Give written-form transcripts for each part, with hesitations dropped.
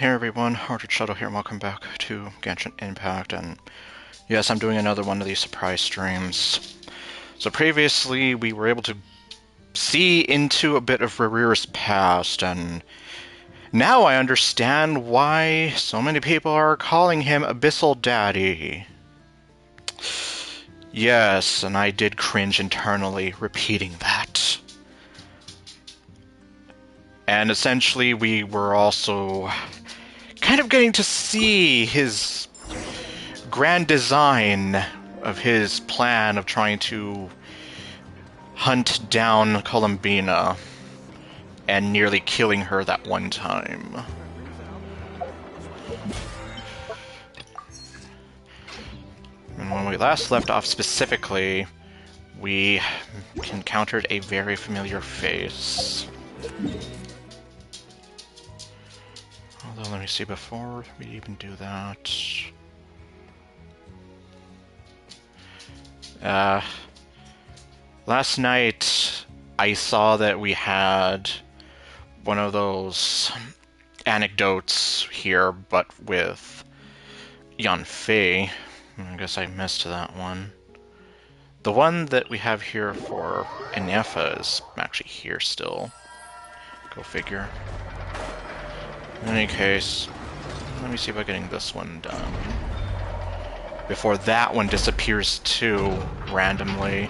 Hey everyone, Archer Shuttle here, and welcome back to Genshin Impact, and yes, I'm doing another one of these surprise streams. So previously, we were able to see into a bit of Rarira's past, and now I understand why so many people are calling him Abyssal Daddy. Yes, and I did cringe internally repeating that. And essentially, we were also kind of getting to see his grand design of his plan of trying to hunt down Columbina and nearly killing her that one time. And when we last left off specifically, we encountered a very familiar face. Although, let me see, before we even do that... last night I saw that we had one of those anecdotes here, but with Yanfei. I guess I missed that one. The one that we have here for Enefa is actually here still. Go figure. In any case, let me see about getting this one done before that one disappears too, randomly.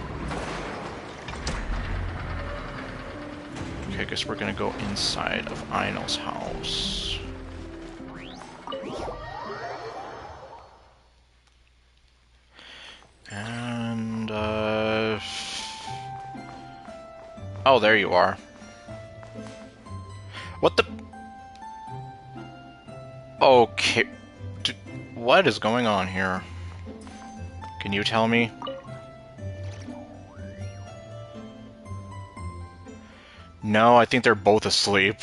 Okay, I guess we're gonna go inside of Einel's house. And, oh, there you are. What the... Okay. What is going on here? Can you tell me? No, I think they're both asleep.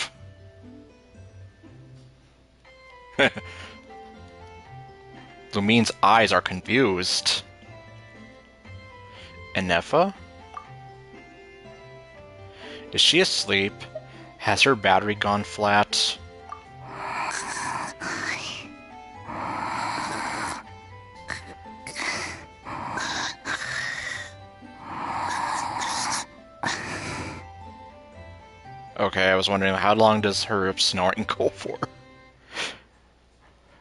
Lumine's eyes are confused. Enefa? Is she asleep? Has her battery gone flat? Okay, I was wondering, how long does her snoring go for?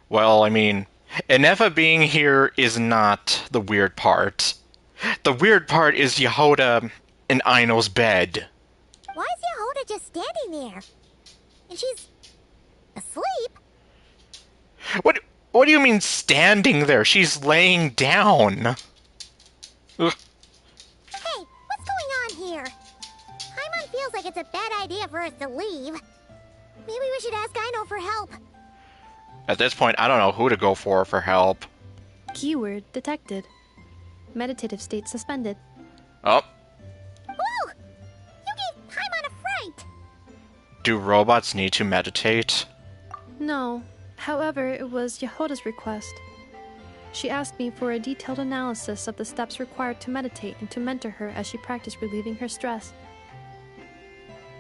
Well, I mean, Enefa being here is not the weird part. The weird part is Yehoda in Ainol's bed. Why is Yehoda just standing there? And she's... asleep? What do you mean standing there? She's laying down. Ugh. Hey, what's going on here? Paimon feels like it's a bad idea for us to leave. Maybe we should ask Aino for help. At this point, I don't know who to go for help. Keyword detected. Meditative state suspended. Oh. Whoa! You gave Paimon a fright! Do robots need to meditate? No. However, it was Yehoda's request. She asked me for a detailed analysis of the steps required to meditate and to mentor her as she practiced relieving her stress.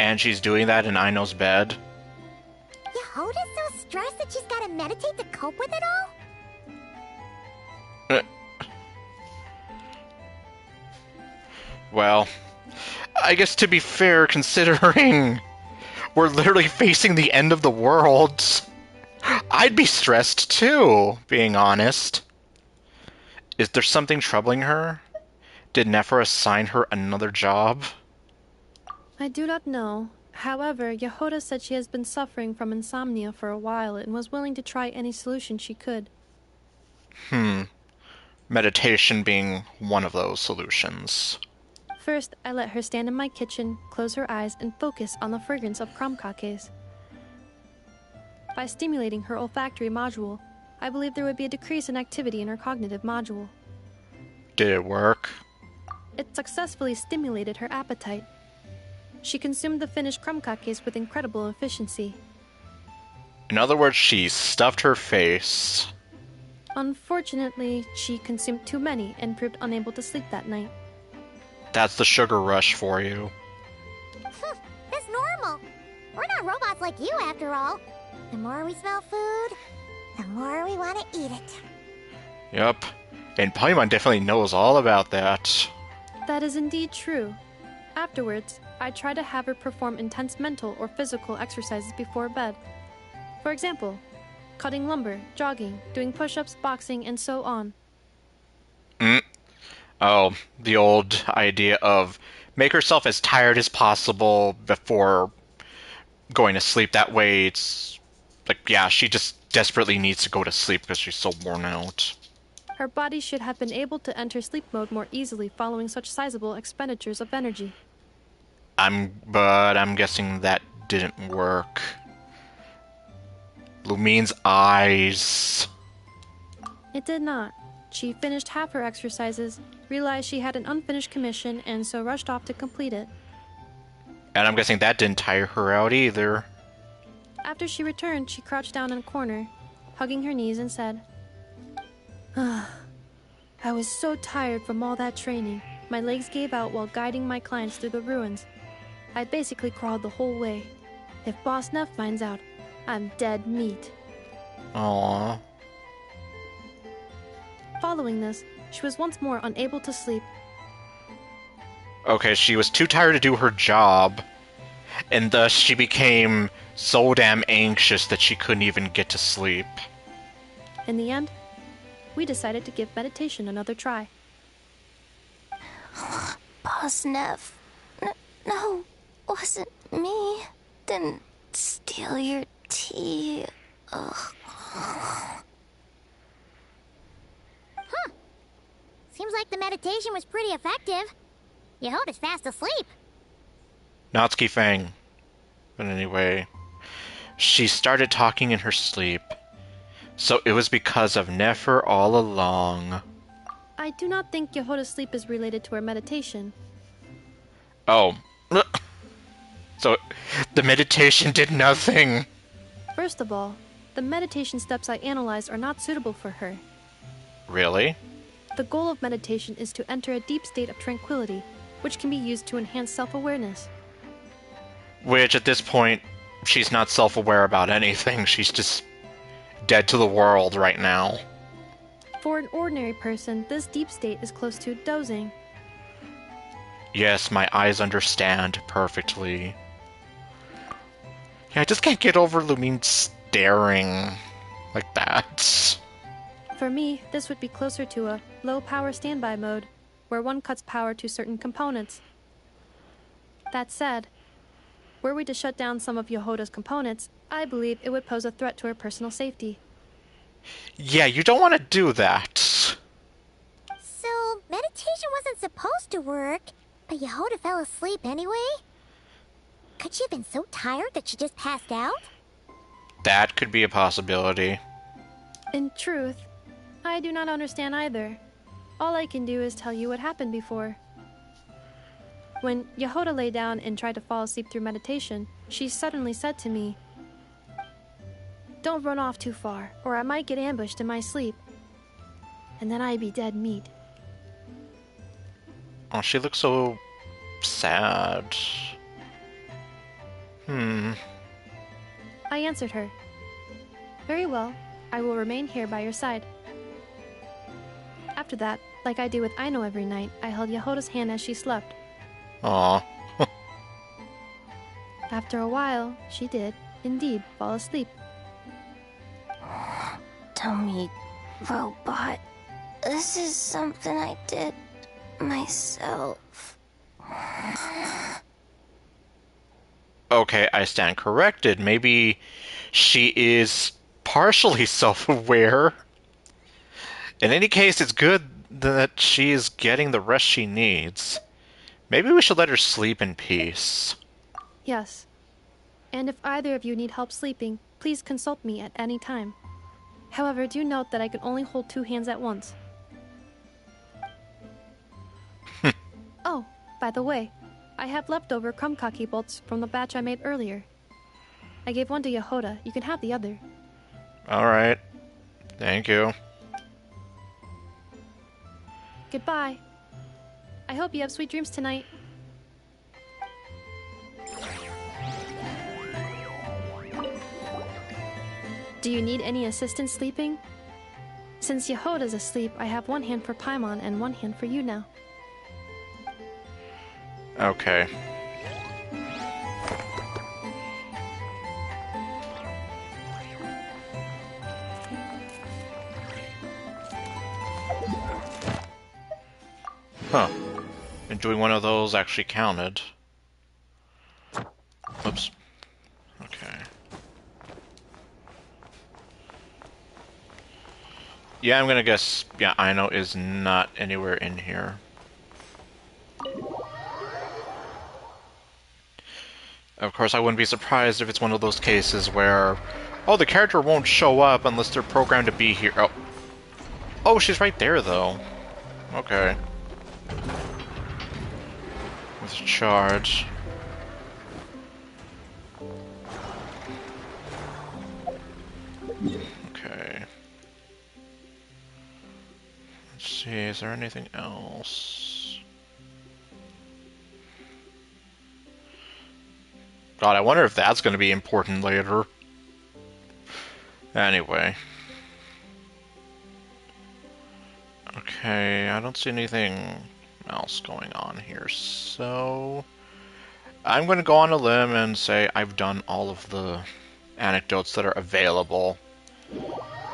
And she's doing that in Ainol's bed? Yehoda's so stressed that she's gotta meditate to cope with it all? Well, I guess to be fair, considering we're literally facing the end of the world, I'd be stressed too, being honest. Is there something troubling her? Did Nefer assign her another job? I do not know. However, Yehoda said she has been suffering from insomnia for a while and was willing to try any solution she could. Meditation being one of those solutions. First, I let her stand in my kitchen, close her eyes, and focus on the fragrance of crumcakes. By stimulating her olfactory module, I believe there would be a decrease in activity in her cognitive module. Did it work? It successfully stimulated her appetite. She consumed the finished crumcakes with incredible efficiency. In other words, she stuffed her face. Unfortunately, she consumed too many and proved unable to sleep that night. That's the sugar rush for you. That's normal. We're not robots like you, after all. The more we smell food, the more we want to eat it. Yep. And Paimon definitely knows all about that. That is indeed true. Afterwards, I try to have her perform intense mental or physical exercises before bed. For example, cutting lumber, jogging, doing push-ups, boxing, and so on. Oh, the old idea of make herself as tired as possible before going to sleep. That way it's like, yeah, she just desperately needs to go to sleep because she's so worn out. Her body should have been able to enter sleep mode more easily following such sizable expenditures of energy. But I'm guessing that didn't work. Lumine's eyes. It did not. She finished half her exercises, realized she had an unfinished commission, and so rushed off to complete it. And I'm guessing that didn't tire her out either. After she returned, she crouched down in a corner, hugging her knees, and said, I was so tired from all that training. My legs gave out while guiding my clients through the ruins. I basically crawled the whole way. If Boss Neff finds out, I'm dead meat. Aww. Following this, she was once more unable to sleep. Okay, she was too tired to do her job, and thus she became so damn anxious that she couldn't even get to sleep. In the end, we decided to give meditation another try. Boss Neff. No, wasn't me. Didn't steal your tea. Ugh. Seems like the meditation was pretty effective. Yehoda's fast asleep. Natsuki Fang. But anyway, she started talking in her sleep. So it was because of Nefer all along. I do not think Yehoda's sleep is related to her meditation. Oh. So the meditation did nothing. First of all, the meditation steps I analyzed are not suitable for her. Really? The goal of meditation is to enter a deep state of tranquility, which can be used to enhance self-awareness. Which, at this point, she's not self-aware about anything. She's just dead to the world right now. For an ordinary person, this deep state is close to dozing. Yes, my eyes understand perfectly. Yeah, I just can't get over Lumine staring like that. For me, this would be closer to a low-power standby mode, where one cuts power to certain components. That said, were we to shut down some of Yehoda's components, I believe it would pose a threat to her personal safety. Yeah, you don't want to do that. So, meditation wasn't supposed to work, but Yehoda fell asleep anyway? Could she have been so tired that she just passed out? That could be a possibility. In truth, I do not understand either. All I can do is tell you what happened before. When Yehoda lay down and tried to fall asleep through meditation, she suddenly said to me, "Don't run off too far, or I might get ambushed in my sleep. And then I'd be dead meat." Oh, she looks so sad. I answered her, "Very well, I will remain here by your side." After that, like I do with Aino every night, I held Yehoda's hand as she slept. Aw. After a while, she did, indeed, fall asleep. Dummy robot. This is something I did myself. Okay, I stand corrected. Maybe she is partially self-aware. In any case, it's good that she is getting the rest she needs. Maybe we should let her sleep in peace. Yes. And if either of you need help sleeping, please consult me at any time. However, do note that I can only hold 2 hands at once. Oh, by the way, I have leftover krumkaki bolts from the batch I made earlier. I gave one to Yehoda. You can have the other. Alright. Thank you. Goodbye. I hope you have sweet dreams tonight. Do you need any assistance sleeping? Since Yehoda's asleep, I have one hand for Paimon and one hand for you now. Okay. Huh. And doing one of those actually counted. Oops. Okay. Yeah, I'm gonna guess, yeah, Aino is not anywhere in here. Of course, I wouldn't be surprised if it's one of those cases where, oh, the character won't show up unless they're programmed to be here. Oh, oh, she's right there, though. Okay. With charge. Okay. Let's see, is there anything else? God, I wonder if that's going to be important later. Anyway. Okay, I don't see anything else going on here, so I'm going to go on a limb and say I've done all of the anecdotes that are available.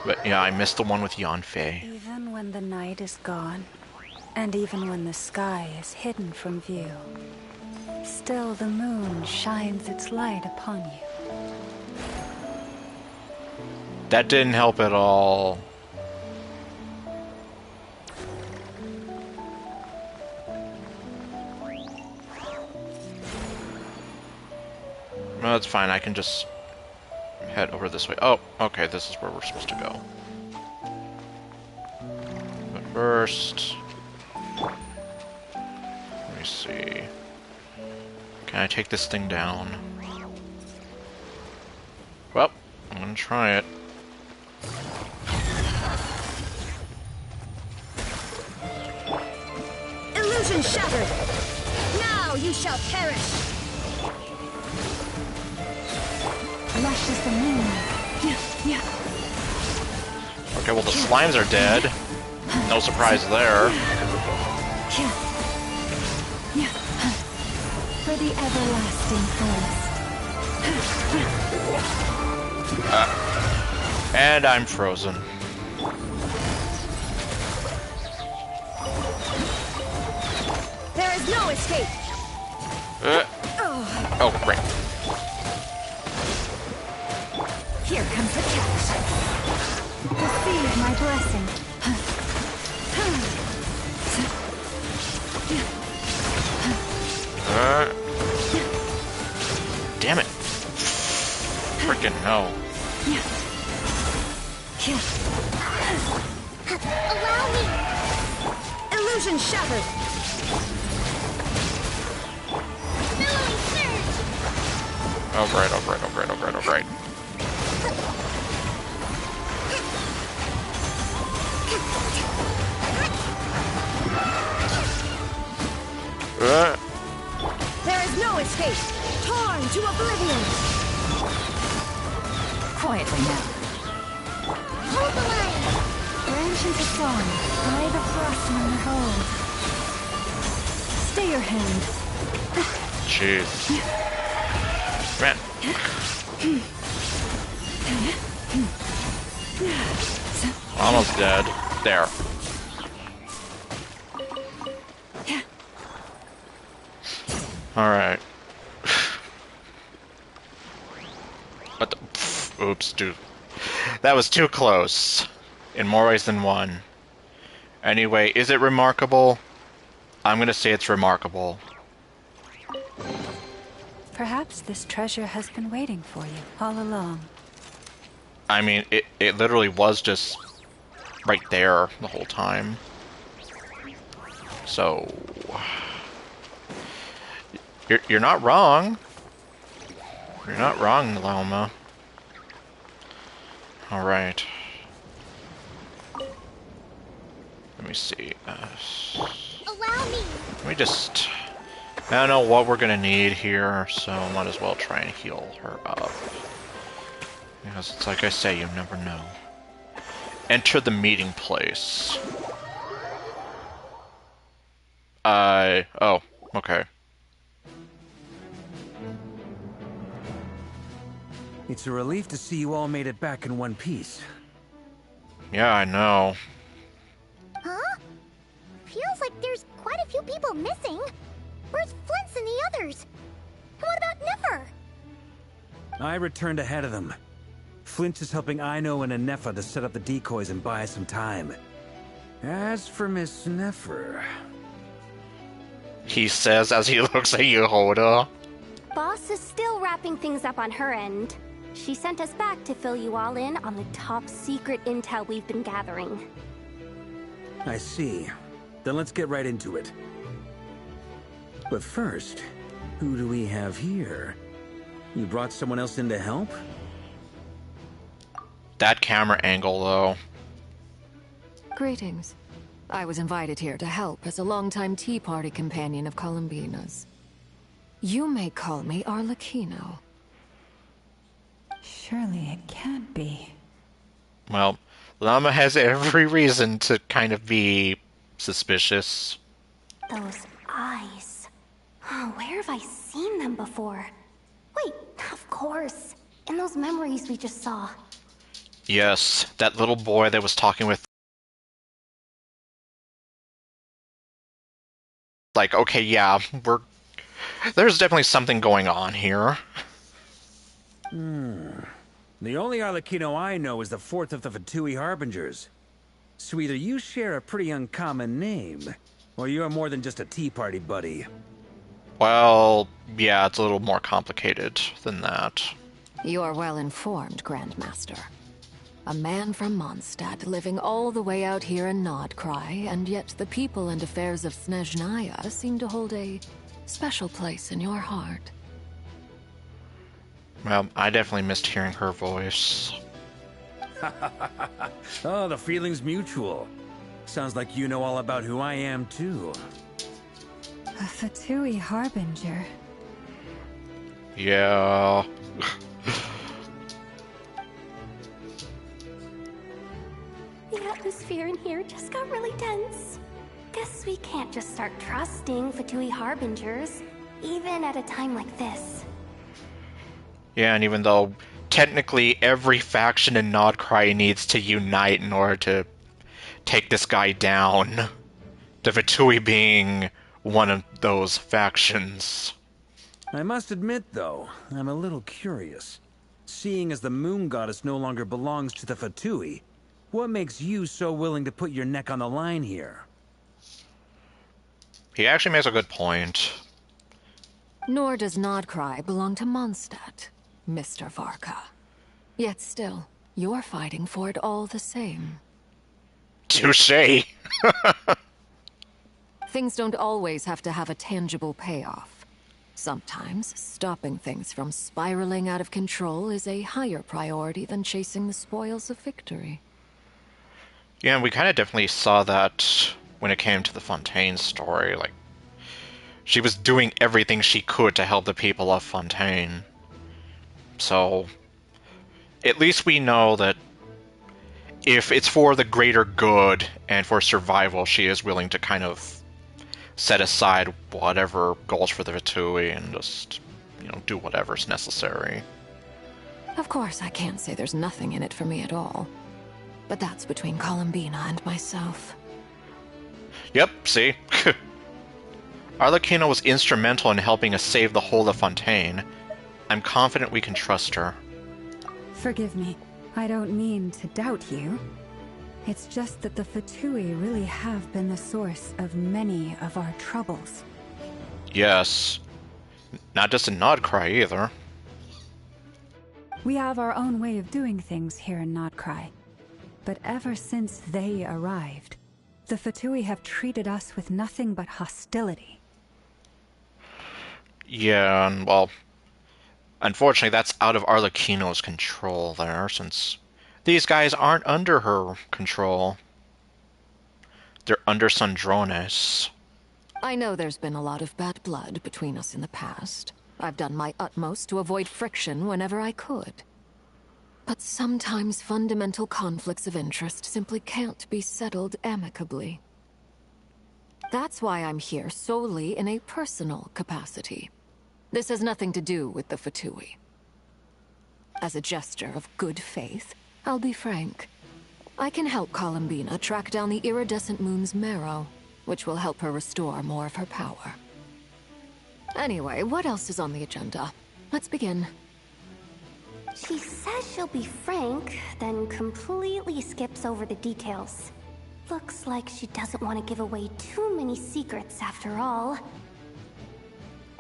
But yeah, I missed the one with Yanfei. Even when the night is gone, and even when the sky is hidden from view, still the moon shines its light upon you. That didn't help at all. No, that's fine. I can just head over this way. Oh, okay, this is where we're supposed to go. But first, let me see. Can I take this thing down? Well, I'm gonna try it. Illusion shattered! Now you shall perish! Lush as the moon. Okay, well the slimes are dead. No surprise there. For the everlasting forest. And I'm frozen. There is no escape! Oh, great. Here comes the catch. Receive my blessing. Damn it. Freaking hell. Allow me! Illusion shattered! Billowing surge! Alright, alright, alright, alright, alright. There is no escape! Torn to oblivion! Quietly now. Hold the line! Branch into song. Lay the blossom in the hold. Stay your hand. Jeez. Man. Almost dead. There. Alright. What the? Oops, dude. That was too close. In more ways than one. Anyway, is it remarkable? I'm gonna say it's remarkable. Perhaps this treasure has been waiting for you all along. I mean, it literally was just right there the whole time. So... You're not wrong. You're not wrong, Lauma. Alright. Let me see. Allow me! Let me just... I don't know what we're gonna need here, so I might as well try and heal her up. Yes, it's like I say, you never know. Enter the meeting place. Oh, okay. It's a relief to see you all made it back in one piece. Yeah, I know. Huh? Feels like there's quite a few people missing. Where's Flint's and the others? And what about Nefer? I returned ahead of them. Flint is helping Aino and Anefa to set up the decoys and buy some time. As for Miss Nefer... He says as he looks at you, Hoda. Boss is still wrapping things up on her end. She sent us back to fill you all in on the top secret intel we've been gathering. I see. Then let's get right into it. But first, who do we have here? You brought someone else in to help? That camera angle, though. Greetings. I was invited here to help as a longtime Tea Party companion of Columbina's. You may call me Arlecchino. Surely it can't be. Well, Llama has every reason to kind of be suspicious. Those eyes. Oh, where have I seen them before? Wait, of course. In those memories we just saw. Yes, that little boy that was talking with... Like, okay, yeah, there's definitely something going on here. The only Arlecchino I know is the fourth of the Fatui Harbingers. So either you share a pretty uncommon name, or you're more than just a Tea Party buddy. Well, yeah, it's a little more complicated than that. You are well informed, Grandmaster. A man from Mondstadt living all the way out here in Nodcry, and yet the people and affairs of Snezhnaya seem to hold a special place in your heart. Well, I definitely missed hearing her voice. Oh, the feeling's mutual. Sounds like you know all about who I am, too. A Fatui Harbinger. Yeah. The atmosphere in here just got really tense. Guess we can't just start trusting Fatui Harbingers, even at a time like this. Yeah, and even though technically every faction in Nodcry needs to unite in order to take this guy down, the Fatui being one of those factions. I must admit, though, I'm a little curious. Seeing as the Moon Goddess no longer belongs to the Fatui, what makes you so willing to put your neck on the line here? He actually makes a good point. Nor does Nodcry belong to Mondstadt, Mr. Varka. Yet still, you're fighting for it all the same. Touché. Things don't always have to have a tangible payoff. Sometimes, stopping things from spiraling out of control is a higher priority than chasing the spoils of victory. Yeah, and we kind of definitely saw that when it came to the Fontaine story. Like, she was doing everything she could to help the people of Fontaine. So, at least we know that if it's for the greater good and for survival, she is willing to kind of set aside whatever goals for the Fatui and just, do whatever's necessary. Of course, I can't say there's nothing in it for me at all. But that's between Columbina and myself. Yep, see? Arlecchino was instrumental in helping us save the whole of Fontaine. I'm confident we can trust her. Forgive me. I don't mean to doubt you. It's just that the Fatui really have been the source of many of our troubles. Yes. Not just in Nodcry, either. We have our own way of doing things here in Nodcry. But ever since they arrived, the Fatui have treated us with nothing but hostility. Yeah, and well, unfortunately that's out of Arlecchino's control there, since these guys aren't under her control. They're under Sandrones. I know there's been a lot of bad blood between us in the past. I've done my utmost to avoid friction whenever I could. But sometimes fundamental conflicts of interest simply can't be settled amicably. That's why I'm here solely in a personal capacity. This has nothing to do with the Fatui. As a gesture of good faith, I'll be frank. I can help Columbina track down the iridescent moon's marrow, which will help her restore more of her power. Anyway, what else is on the agenda? Let's begin. She says she'll be frank, then completely skips over the details. Looks like she doesn't want to give away too many secrets after all.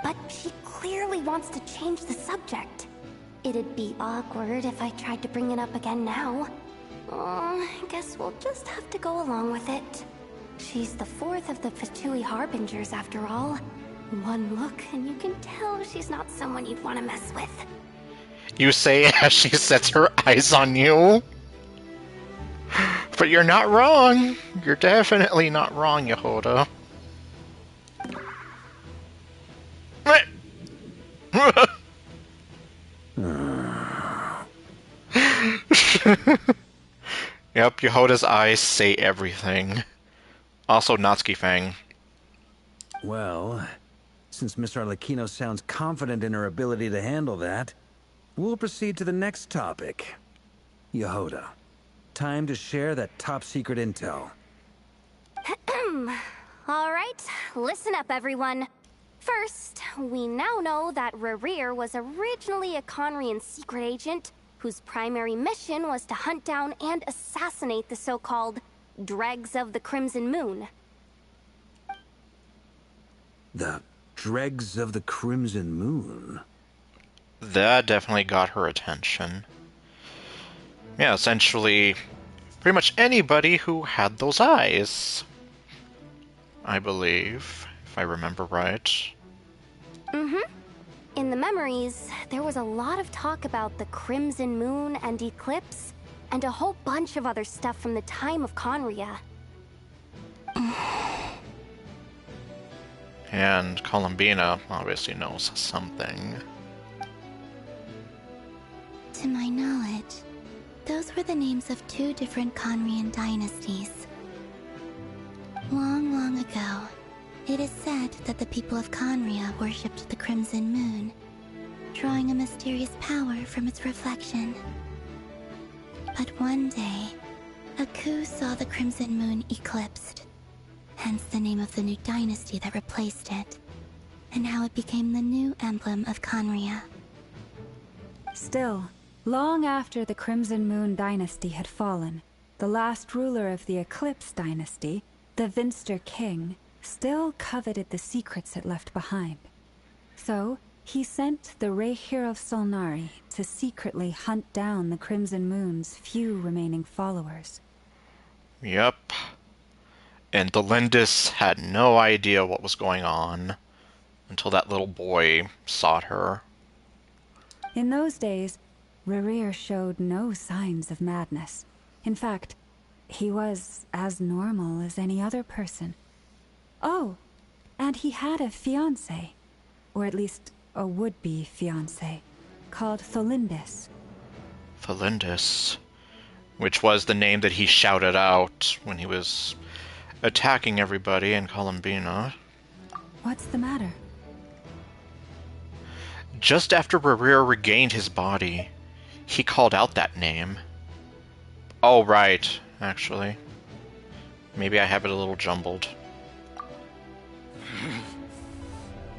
But she clearly wants to change the subject. It'd be awkward if I tried to bring it up again now. I guess we'll just have to go along with it. She's the fourth of the Fatui Harbingers after all. One look and you can tell she's not someone you'd want to mess with. You say as she sets her eyes on you. But you're not wrong. You're definitely not wrong, Yehoda. Yep, Yehoda's eyes say everything. Also, Natsuki Fang. Well, since Miss Arlecchino sounds confident in her ability to handle that, we'll proceed to the next topic. Yehoda, time to share that top-secret intel. Alright, listen up everyone. First, we now know that Rerir was originally a Conrian secret agent whose primary mission was to hunt down and assassinate the so-called Dregs of the Crimson Moon. The Dregs of the Crimson Moon? That definitely got her attention. Yeah, essentially, pretty much anybody who had those eyes. I believe, if I remember right. In the memories, there was a lot of talk about the Crimson Moon and Eclipse, and a whole bunch of other stuff from the time of Conria. And Columbina obviously knows something. To my knowledge, those were the names of two different Conrian dynasties. Long, long ago, it is said that the people of Conria worshipped the Crimson Moon, drawing a mysterious power from its reflection. But one day, a coup saw the Crimson Moon eclipsed, hence the name of the new dynasty that replaced it, and how it became the new emblem of Conria. Still, long after the Crimson Moon dynasty had fallen, the last ruler of the Eclipse dynasty, the Vinster King, still coveted the secrets it left behind. So, he sent the Rehir of Solnari to secretly hunt down the Crimson Moon's few remaining followers. Yep. And the Lindis had no idea what was going on until that little boy sought her. In those days, Rerir showed no signs of madness. In fact, he was as normal as any other person. Oh, and he had a fiancé, or at least a would-be fiancé, called Tholindis. Tholindis, which was the name that he shouted out when he was attacking everybody in Columbina. What's the matter? Just after Rerir regained his body, he called out that name. Oh, right, actually. Maybe I have it a little jumbled.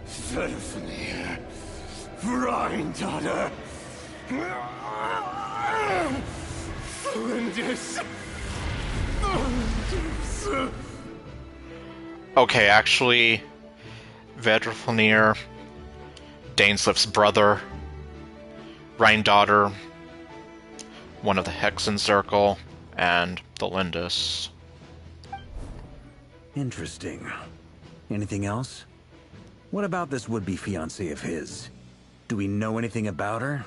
Verfnir, Rhine-daughter, Lindis. Okay, actually, Vedrfolnir, Daneslif's brother, Rhine-daughter, one of the Hexen Circle, and the Lindis. Interesting. Anything else? What about this would-be fiancé of his? Do we know anything about her?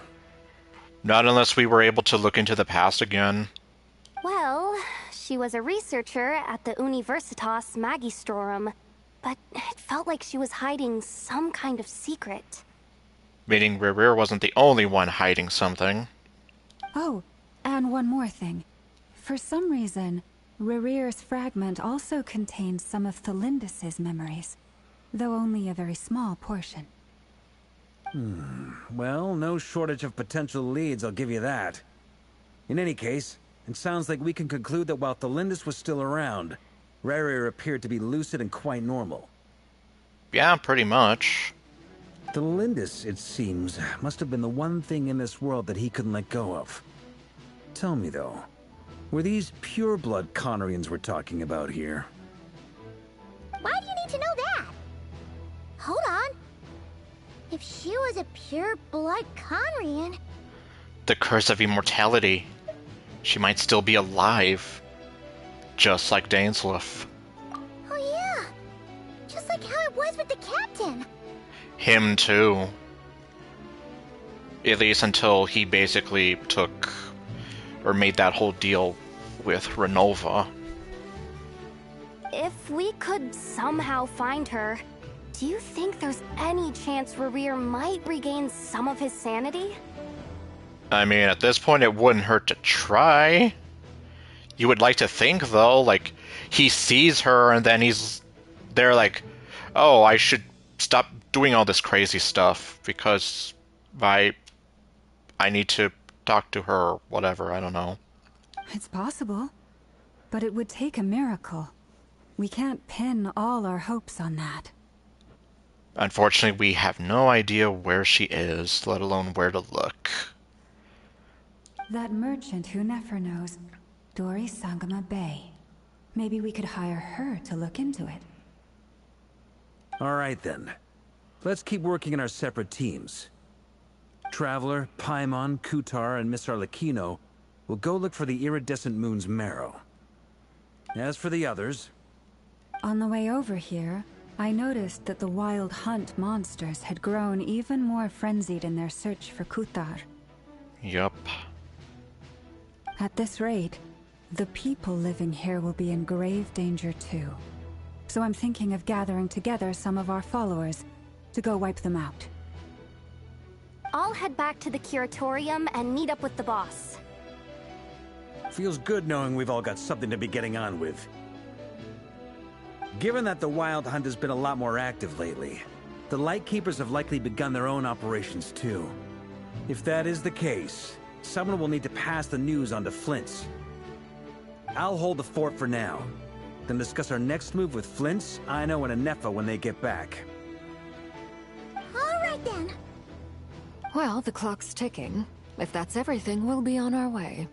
Not unless we were able to look into the past again. Well, she was a researcher at the Universitas Magistrorum, but it felt like she was hiding some kind of secret. Meaning Rerir wasn't the only one hiding something. Oh, and one more thing. For some reason, Rerear's fragment also contains some of Thelindis' memories, though only a very small portion. Well, no shortage of potential leads, I'll give you that. In any case, it sounds like we can conclude that while Thelindis was still around, Rerear appeared to be lucid and quite normal. Yeah, pretty much. Thelindis, it seems, must have been the one thing in this world that he couldn't let go of. Tell me, though, were these pure-blood Conorians we're talking about here? Why do you need to know that? Hold on. If she was a pure-blood Conrian... The curse of immortality. She might still be alive. Just like Dainsleif. Oh yeah! Just like how it was with the captain! Him too. At least until he basically took... or made that whole deal with Renova. If we could somehow find her, do you think there's any chance Rerear might regain some of his sanity? I mean, at this point, it wouldn't hurt to try. You would like to think, though, like, he sees her and then he's there like, oh, I should stop doing all this crazy stuff because I need to talk to her, whatever, I don't know. It's possible, but it would take a miracle. We can't pin all our hopes on that. Unfortunately, we have no idea where she is, let alone where to look. That merchant who never knows, Dori Sangama Bay. Maybe we could hire her to look into it. All right, then. Let's keep working in our separate teams. Traveler, Paimon, Kutar, and Miss Arlecchino will go look for the iridescent moon's marrow. As for the others... On the way over here, I noticed that the Wild Hunt monsters had grown even more frenzied in their search for Kutar. Yup. At this rate, the people living here will be in grave danger too. So I'm thinking of gathering together some of our followers to go wipe them out. I'll head back to the curatorium and meet up with the boss. Feels good knowing we've all got something to be getting on with. Given that the Wild Hunt has been a lot more active lately, the Lightkeepers have likely begun their own operations too. If that is the case, someone will need to pass the news on to Flint's. I'll hold the fort for now, then discuss our next move with Flint's, Ino, and Anefa when they get back. All right then. Well, the clock's ticking. If that's everything, we'll be on our way.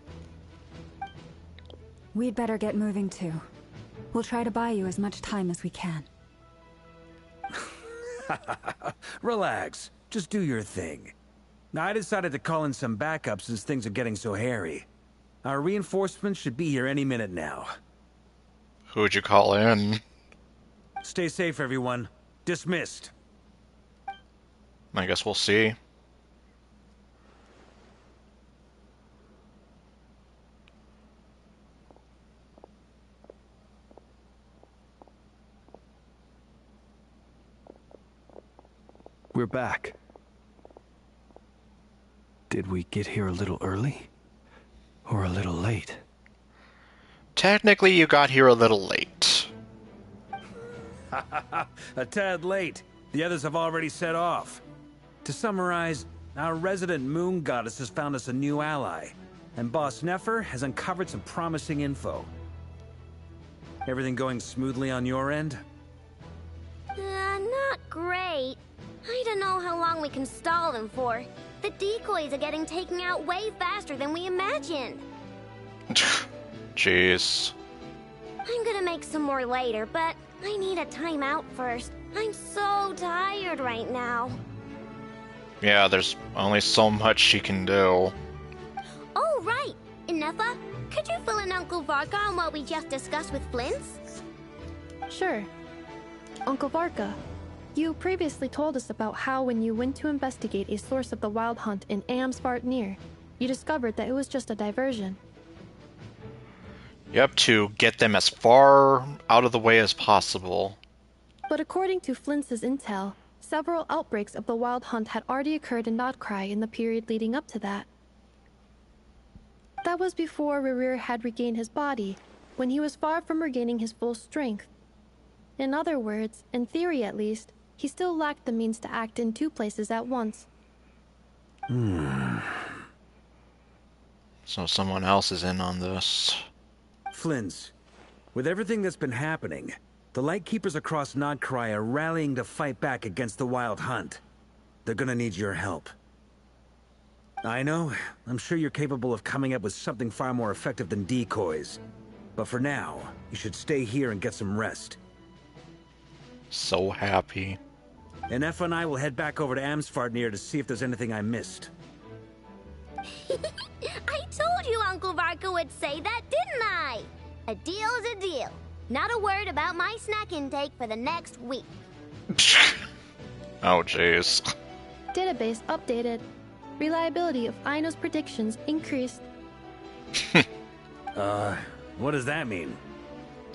We'd better get moving too. We'll try to buy you as much time as we can. Relax. Just do your thing. I decided to call in some backup since things are getting so hairy. Our reinforcements should be here any minute now. Who'd you call in? Stay safe, everyone. Dismissed. I guess we'll see. We're back. Did we get here a little early? Or a little late? Technically, you got here a little late. A tad late. The others have already set off. To summarize, our resident moon goddess has found us a new ally, and Boss Nefer has uncovered some promising info. Everything going smoothly on your end? Not great. I don't know how long we can stall them for. The decoys are getting taken out way faster than we imagined. Jeez. I'm gonna make some more later, but I need a timeout first. I'm so tired right now. Yeah, there's only so much she can do. Oh, right! Inefa, could you fill in Uncle Varka on what we just discussed with Flint's? Sure. Uncle Varka, you previously told us about how when you went to investigate a source of the Wild Hunt in Amsvartnir, you discovered that it was just a diversion. Yep, to get them as far out of the way as possible. But according to Flint's intel, several outbreaks of the Wild Hunt had already occurred in Nodcry in the period leading up to that. That was before Rerir had regained his body, when he was far from regaining his full strength. In other words, in theory at least, he still lacked the means to act in two places at once. So someone else is in on this. Flins, with everything that's been happening, the Lightkeepers across Nodcry are rallying to fight back against the Wild Hunt. They're gonna need your help. I know, I'm sure you're capable of coming up with something far more effective than decoys. But for now, you should stay here and get some rest. So happy. And Effa and I will head back over to Amsfartnir to see if there's anything I missed. I told you Uncle Varka would say that, didn't I? A deal's a deal. Not a word about my snack intake for the next week. Oh, jeez. Database updated. Reliability of Aino's predictions increased. What does that mean?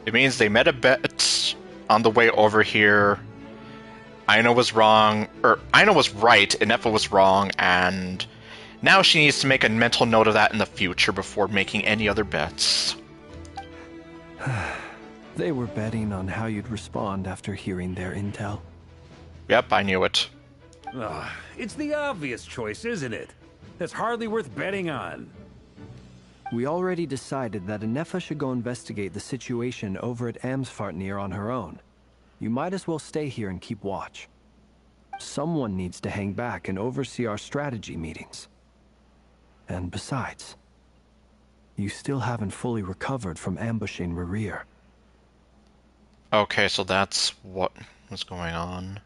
It means they met a bet on the way over here. Aino was wrong, or Aino was right, and Effa was wrong, and now she needs to make a mental note of that in the future before making any other bets. They were betting on how you'd respond after hearing their intel. Yep, I knew it. It's the obvious choice, isn't it? That's hardly worth betting on. We already decided that Anefa should go investigate the situation over at Amsfartnir on her own. You might as well stay here and keep watch. Someone needs to hang back and oversee our strategy meetings. And besides, you still haven't fully recovered from ambushing Rerir. Okay, so that's what was going on.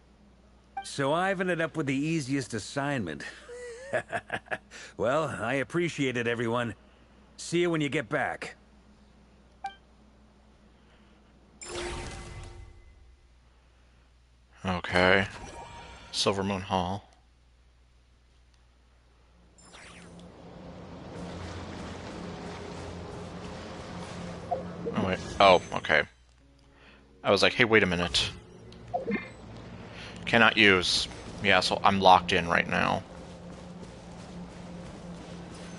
So I've ended up with the easiest assignment. Well, I appreciate it, everyone. See you when you get back. Okay. Silvermoon Hall. Oh, wait. Oh, okay. I was like, hey, wait a minute. Cannot use. Yeah, so I'm locked in right now.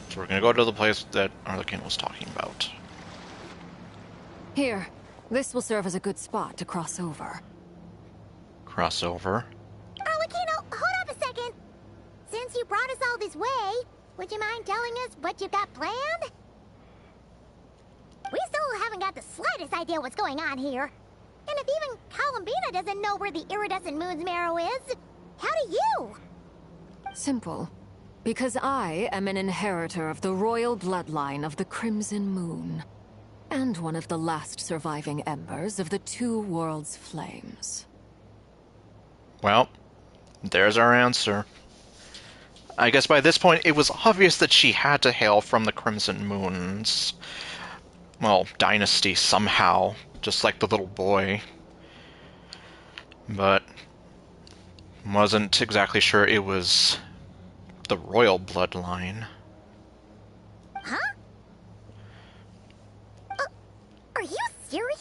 So we're gonna go to the place that Arlequin was talking about. Here, this will serve as a good spot to cross over. Crossover. Arlecchino, hold up a second. Since you brought us all this way, would you mind telling us what you've got planned? We still haven't got the slightest idea what's going on here. And if even Columbina doesn't know where the iridescent moon's marrow is, how do you? Simple. Because I am an inheritor of the royal bloodline of the Crimson Moon. And one of the last surviving embers of the Two Worlds' flames. Well, there's our answer. I guess by this point it was obvious that she had to hail from the Crimson Moon's, well, dynasty somehow, just like the little boy. But wasn't exactly sure it was the royal bloodline. Huh? Are you serious?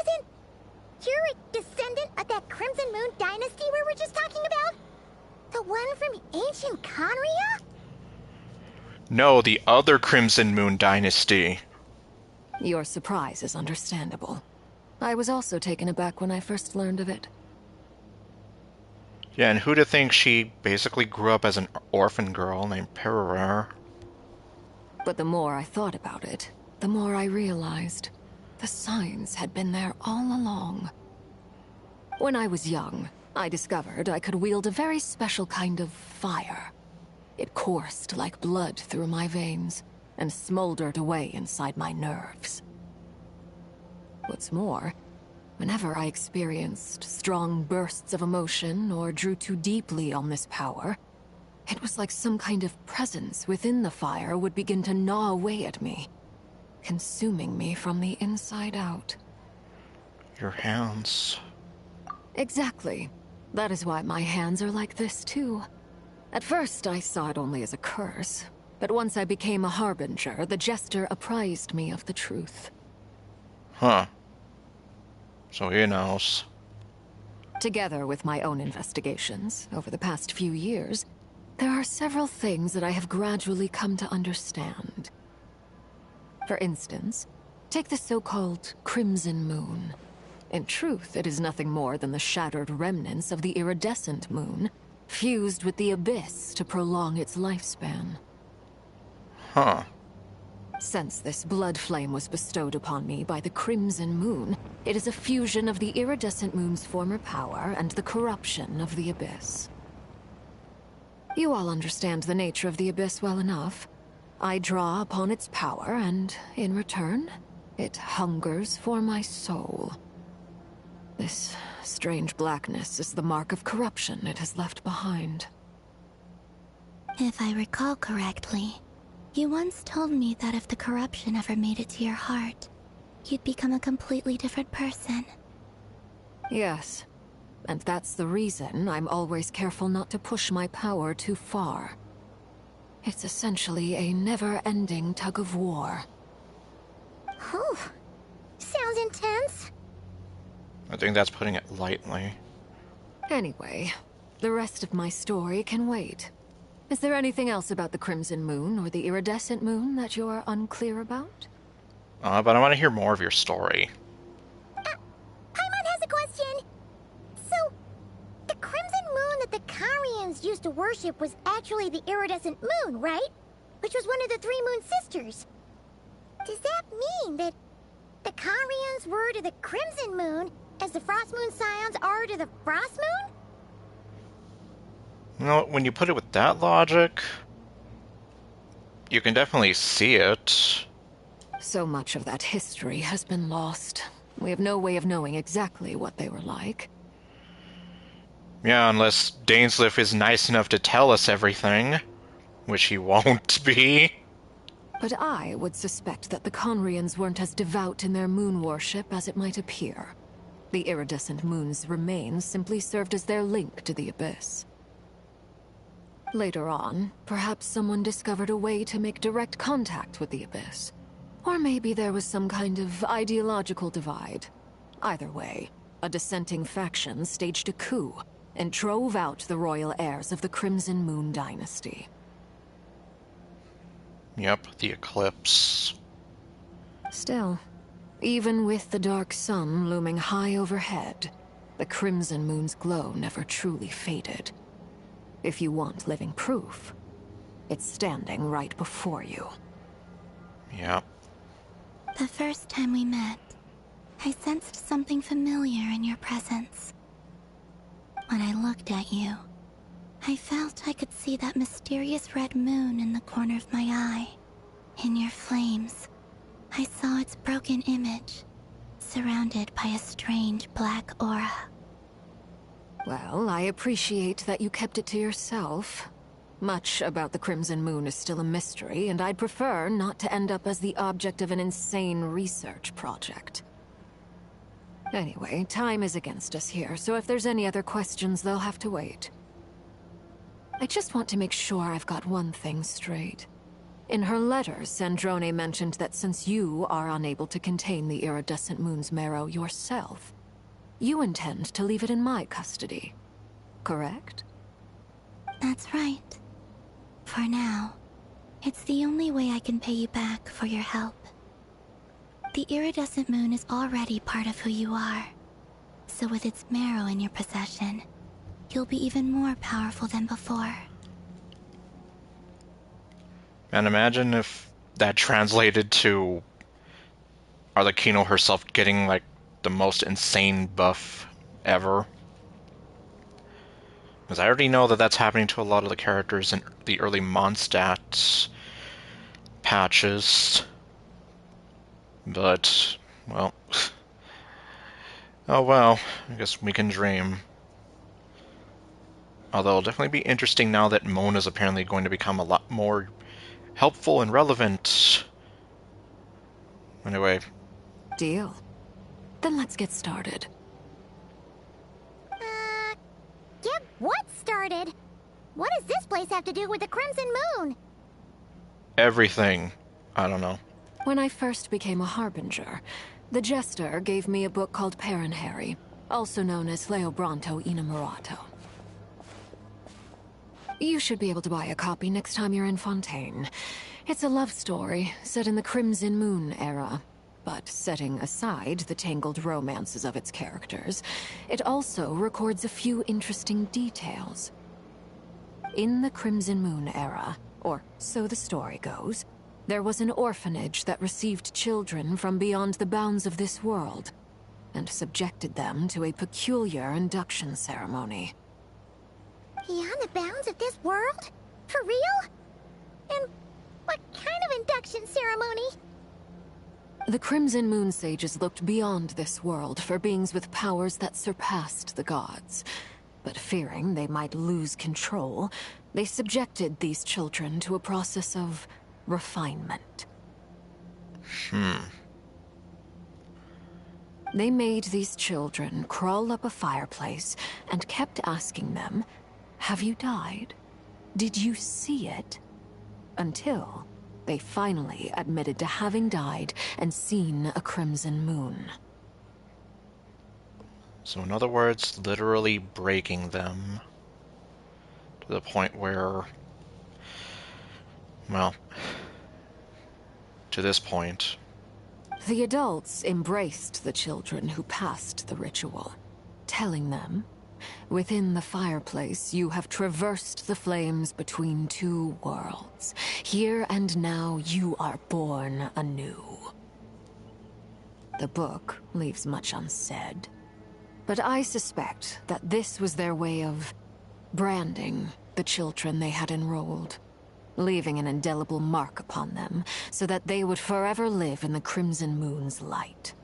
Isn't you're a descendant of that Crimson Moon dynasty we were just talking about? The one from ancient Conria? No, the other Crimson Moon dynasty. Your surprise is understandable. I was also taken aback when I first learned of it. Yeah, and who'd have think she basically grew up as an orphan girl named Pererer? But the more I thought about it, the more I realized the signs had been there all along. When I was young, I discovered I could wield a very special kind of fire. It coursed like blood through my veins and smoldered away inside my nerves. What's more, whenever I experienced strong bursts of emotion or drew too deeply on this power, it was like some kind of presence within the fire would begin to gnaw away at me, consuming me from the inside out. Your hands. Exactly. That is why my hands are like this, too. At first, I saw it only as a curse, but once I became a harbinger, the jester apprised me of the truth. Huh. So he knows. Together with my own investigations, over the past few years, there are several things that I have gradually come to understand. For instance, take the so-called Crimson Moon. In truth, it is nothing more than the shattered remnants of the iridescent moon, fused with the Abyss to prolong its lifespan. Huh. Since this blood flame was bestowed upon me by the Crimson Moon, it is a fusion of the iridescent moon's former power and the corruption of the Abyss. You all understand the nature of the Abyss well enough. I draw upon its power, and in return, it hungers for my soul. This strange blackness is the mark of corruption it has left behind. If I recall correctly, you once told me that if the corruption ever made it to your heart, you'd become a completely different person. Yes, and that's the reason I'm always careful not to push my power too far. It's essentially a never-ending tug of war. Oh, sounds intense. I think that's putting it lightly. Anyway, the rest of my story can wait. Is there anything else about the Crimson Moon or the Iridescent Moon that you're unclear about? But I want to hear more of your story. Paimon has a question. So, the Crimson Moon that the Karians used to worship was actually the Iridescent Moon, right? Which was one of the three Moon Sisters. Does that mean that the Karians were to the Crimson Moon as the Frost Moon Scions are to the Frost Moon? You know, when you put it with that logic, you can definitely see it. So much of that history has been lost. We have no way of knowing exactly what they were like. Yeah, unless Dainsleif is nice enough to tell us everything, which he won't be. But I would suspect that the Conrians weren't as devout in their moon worship as it might appear. The iridescent moon's remains simply served as their link to the Abyss. Later on, perhaps someone discovered a way to make direct contact with the Abyss. Or maybe there was some kind of ideological divide. Either way, a dissenting faction staged a coup and drove out the royal heirs of the Crimson Moon dynasty. Yep, the eclipse. Still, even with the dark sun looming high overhead, the Crimson Moon's glow never truly faded. If you want living proof, it's standing right before you. Yep. The first time we met, I sensed something familiar in your presence. When I looked at you, I felt I could see that mysterious red moon in the corner of my eye. In your flames, I saw its broken image, surrounded by a strange black aura. Well, I appreciate that you kept it to yourself. Much about the Crimson Moon is still a mystery, and I'd prefer not to end up as the object of an insane research project. Anyway, time is against us here, so if there's any other questions, they'll have to wait. I just want to make sure I've got one thing straight. In her letters, Sandrone mentioned that since you are unable to contain the iridescent moon's marrow yourself, you intend to leave it in my custody, correct? That's right. For now, it's the only way I can pay you back for your help. The iridescent moon is already part of who you are, so with its marrow in your possession, you'll be even more powerful than before. And imagine if that translated to Arlecchino herself getting, like, the most insane buff ever. Because I already know that that's happening to a lot of the characters in the early Mondstadt patches. But, well... oh well, I guess we can dream. Although it'll definitely be interesting now that Mona's apparently going to become a lot more helpful and relevant. Anyway. Deal. Then let's get started. Get what started? What does this place have to do with the Crimson Moon? Everything. I don't know. When I first became a Harbinger, the Jester gave me a book called Paranhari, also known as Leobranto Inamorato. You should be able to buy a copy next time you're in Fontaine. It's a love story set in the Crimson Moon era. But setting aside the tangled romances of its characters, it also records a few interesting details. In the Crimson Moon era, or so the story goes, there was an orphanage that received children from beyond the bounds of this world, and subjected them to a peculiar induction ceremony. Beyond the bounds of this world? For real? And what kind of induction ceremony? The Crimson Moon sages looked beyond this world for beings with powers that surpassed the gods. But fearing they might lose control, they subjected these children to a process of refinement. They made these children crawl up a fireplace and kept asking them, "Have you died? Did you see it?" Until they finally admitted to having died and seen a crimson moon. So in other words, literally breaking them to the point where, well, to this point. The adults embraced the children who passed the ritual, telling them, "Within the fireplace, you have traversed the flames between two worlds. Here and now, you are born anew." The book leaves much unsaid, but I suspect that this was their way of branding the children they had enrolled, leaving an indelible mark upon them so that they would forever live in the Crimson Moon's light.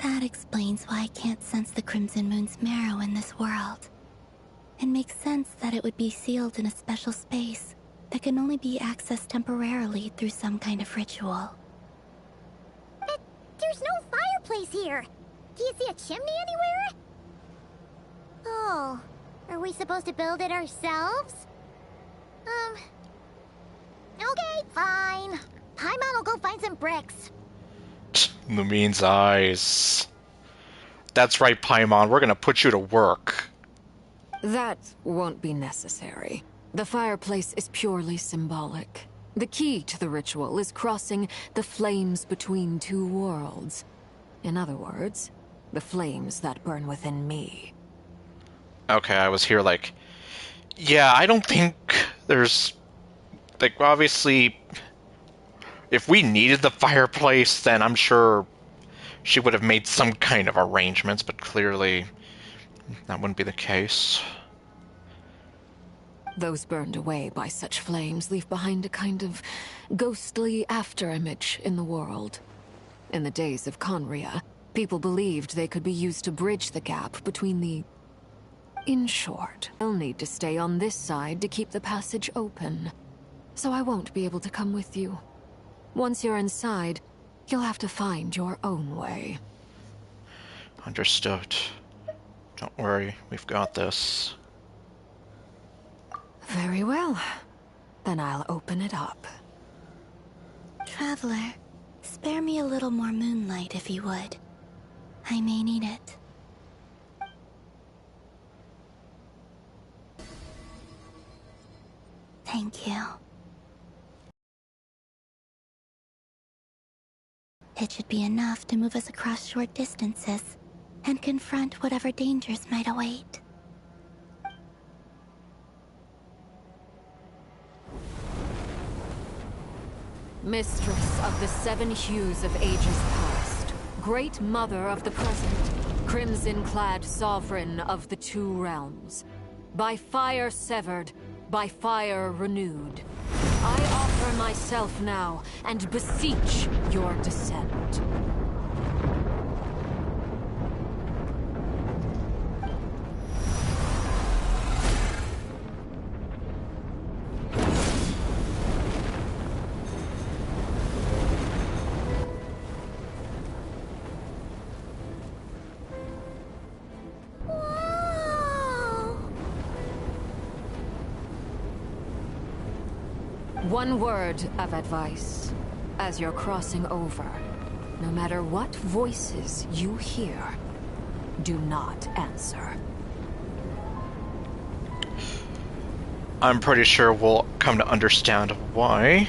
That explains why I can't sense the Crimson Moon's marrow in this world. It makes sense that it would be sealed in a special space that can only be accessed temporarily through some kind of ritual. But there's no fireplace here. Do you see a chimney anywhere? Oh, are we supposed to build it ourselves? Okay, fine. Paimon will go find some bricks. Lumine's eyes. That's right, Paimon, we're gonna put you to work. That won't be necessary. The fireplace is purely symbolic. The key to the ritual is crossing the flames between two worlds. In other words, the flames that burn within me. Okay, I was here like, yeah, I don't think there's, like, obviously, if we needed the fireplace, then I'm sure she would have made some kind of arrangements, but clearly that wouldn't be the case. Those burned away by such flames leave behind a kind of ghostly afterimage in the world. In the days of Conria, people believed they could be used to bridge the gap between the... In short, I'll need to stay on this side to keep the passage open, so I won't be able to come with you. Once you're inside, you'll have to find your own way. Understood. Don't worry, we've got this. Very well. Then I'll open it up. Traveler, spare me a little more moonlight if you would. I may need it. Thank you. It should be enough to move us across short distances and confront whatever dangers might await. Mistress of the seven hues of ages past, great mother of the present, crimson-clad sovereign of the two realms, by fire severed, by fire renewed, I offer myself now and beseech your descent. One word of advice. As you're crossing over, no matter what voices you hear, do not answer. I'm pretty sure we'll come to understand why.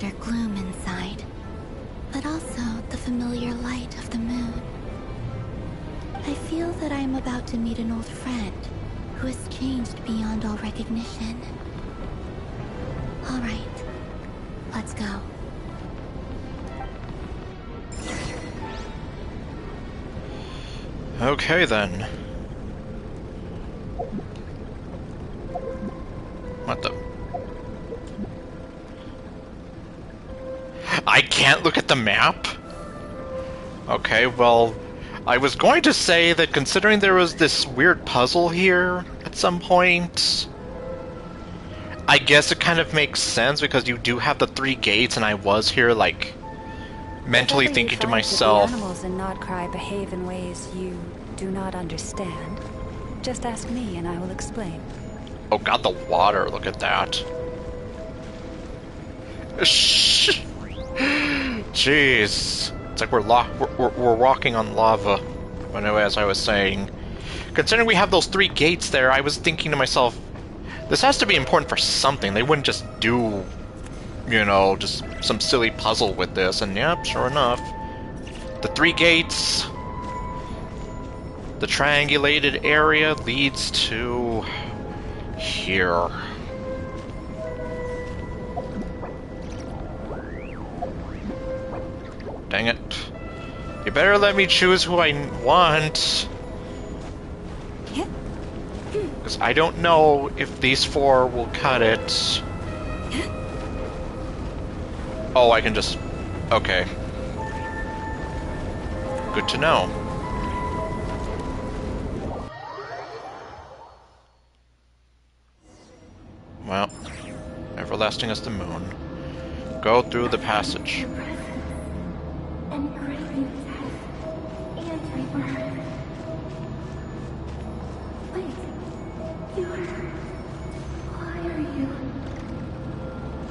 sinister gloom inside, but also the familiar light of the moon. I feel that I am about to meet an old friend who has changed beyond all recognition. All right, let's go. Okay then. What the? I can't look at the map? Okay, well, I was going to say that considering there was this weird puzzle here at some point, I guess it kind of makes sense because you do have the 3 gates and I was here, like, mentally thinking to myself... If the animals in Nodcry behave in ways you do not understand, just ask me and I will explain. Oh god, the water, look at that. Shh. Jeez. It's like we're walking on lava. But anyway, as I was saying, considering we have those 3 gates there, I was thinking to myself, this has to be important for something. They wouldn't just do, you know, just some silly puzzle with this. And yep, sure enough. The 3 gates, the triangulated area leads to here. Dang it. You better let me choose who I want. Because I don't know if these 4 will cut it. Oh, I can just... Okay. Good to know. Well, everlasting as the moon. Go through the passage.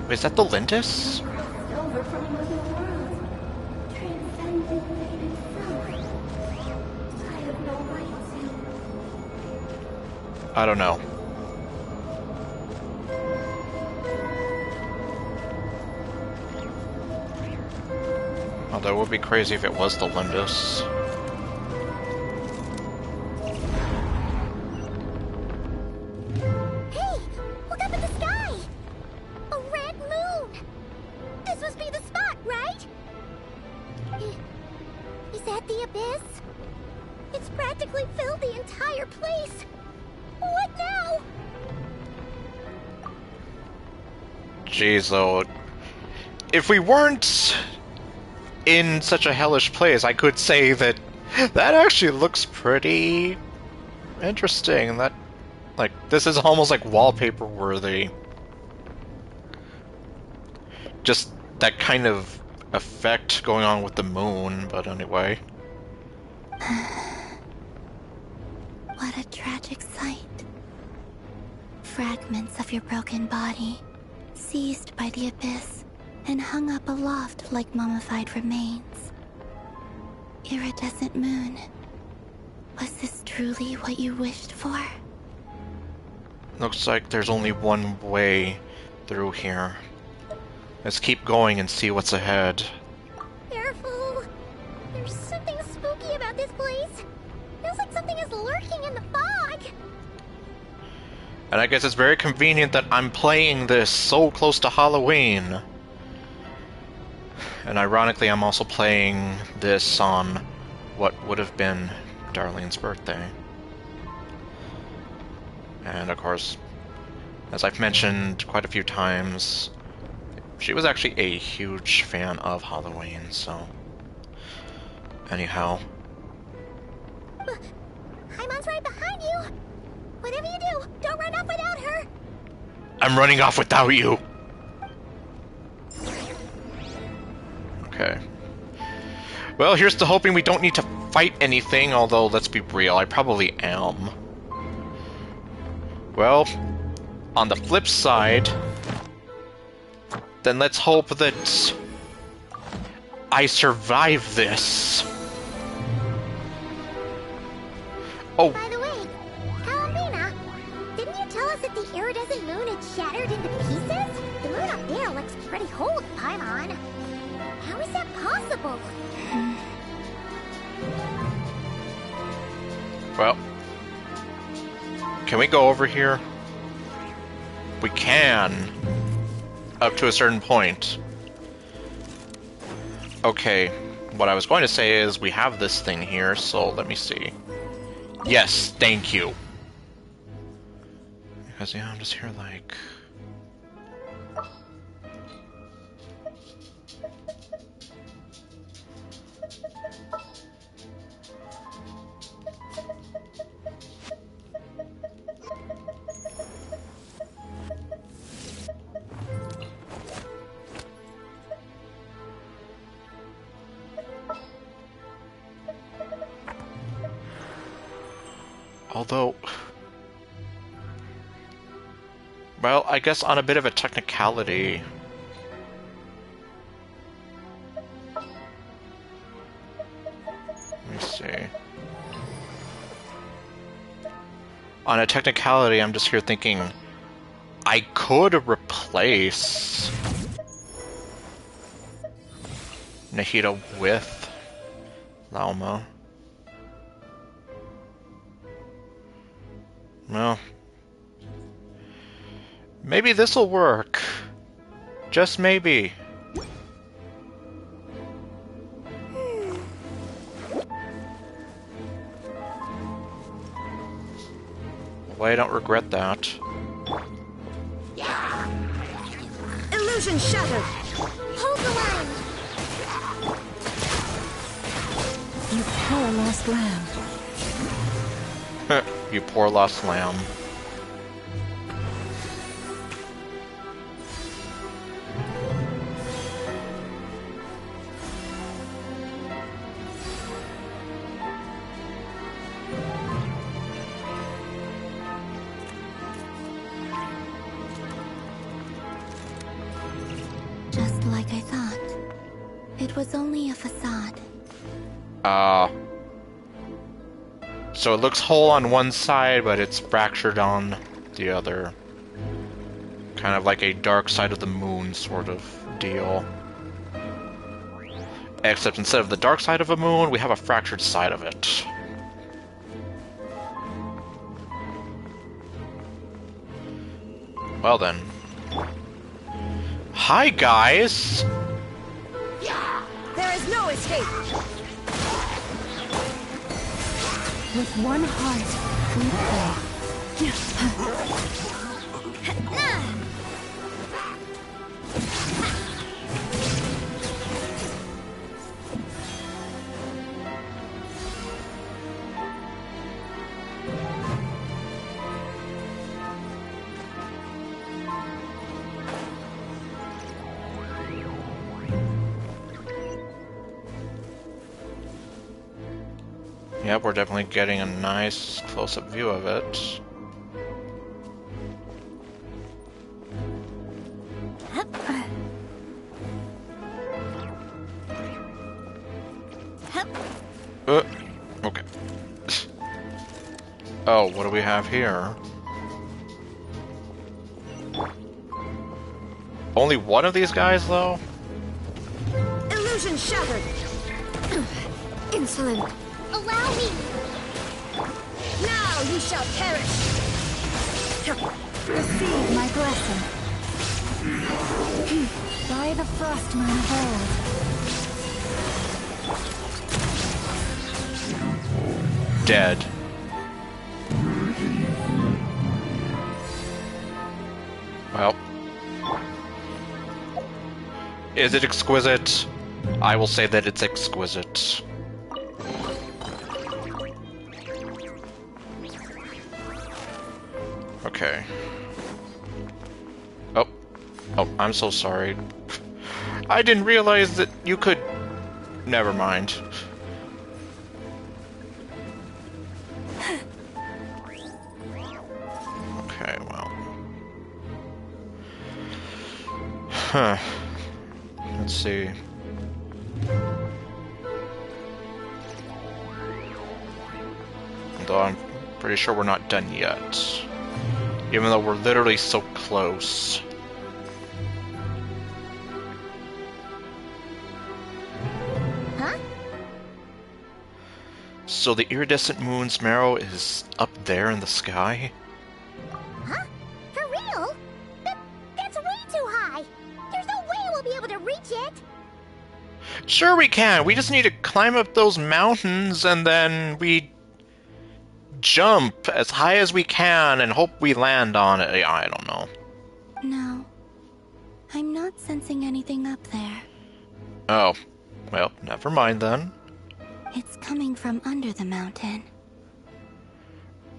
Wait, is that the Lintus? I don't know. Oh, that would be crazy if it was the Lintus. Hey! Look up at the sky! A red moon! This must be the spot, right? Is that the abyss? It's practically filled the entire place! What now? Jeez, though. If we weren't in such a hellish place, I could say that that actually looks pretty interesting. That, like, this is almost like wallpaper worthy. Just that kind of effect going on with the moon, but anyway. What a tragic sight. Fragments of your broken body, seized by the abyss, and hung up aloft like mummified remains. Iridescent moon. Was this truly what you wished for? Looks like there's only one way through here. Let's keep going and see what's ahead. Careful! There's something spooky about this place. Feels like something is lurking in the fog. And I guess it's very convenient that I'm playing this so close to Halloween. And ironically, I'm also playing this on what would have been Darlene's birthday. And of course, as I've mentioned quite a few times, she was actually a huge fan of Halloween, so... Anyhow. Paimon's right behind you! Whatever you do, don't run off without her! I'm running off without you! Okay. Well, here's to hoping we don't need to fight anything, although, let's be real, I probably am. Well, on the flip side, then let's hope that I survive this. Oh. By the way, Kalamina, didn't you tell us that the iridescent moon had shattered into pieces? The moon up there looks pretty old, Paimon. How is that possible? Well, can we go over here? We can. Up to a certain point. Okay, what I was going to say is we have this thing here, so let me see. Yes, thank you. Because, yeah, I'm just here like... Although... Well, I guess on a bit of a technicality... Let me see. On a technicality, I'm just here thinking... I could replace... Nahida with... Lauma. Well... Maybe this'll work. Just maybe. Well, I don't regret that. Illusion shattered! Hold the line! You poor lost lamb. You poor lost lamb. Just like I thought. It was only a facade. So it looks whole on one side, but it's fractured on the other. Kind of like a dark side of the moon sort of deal. Except instead of the dark side of a moon, we have a fractured side of it. Well then. Hi guys! There is no escape! With one heart, we Yep, we're definitely getting a nice close-up view of it. Okay. Oh, what do we have here? Only one of these guys, though? Illusion shattered! Insolent! Allow me! Now you shall perish! receive my blessing. By the frost moon of old. Dead. Well. Is it exquisite? I will say that it's exquisite. Okay. Oh. Oh, I'm so sorry. I didn't realize that you could... Never mind. Okay, well... Huh. Let's see. Though I'm pretty sure we're not done yet. Even though we're literally so close. So the iridescent moon's marrow is up there in the sky? Huh? For real? That's way too high! There's no way we'll be able to reach it! Sure we can! We just need to climb up those mountains and then we jump as high as we can and hope we land on it. I don't know. No. I'm not sensing anything up there. Oh. Well, never mind then. It's coming from under the mountain.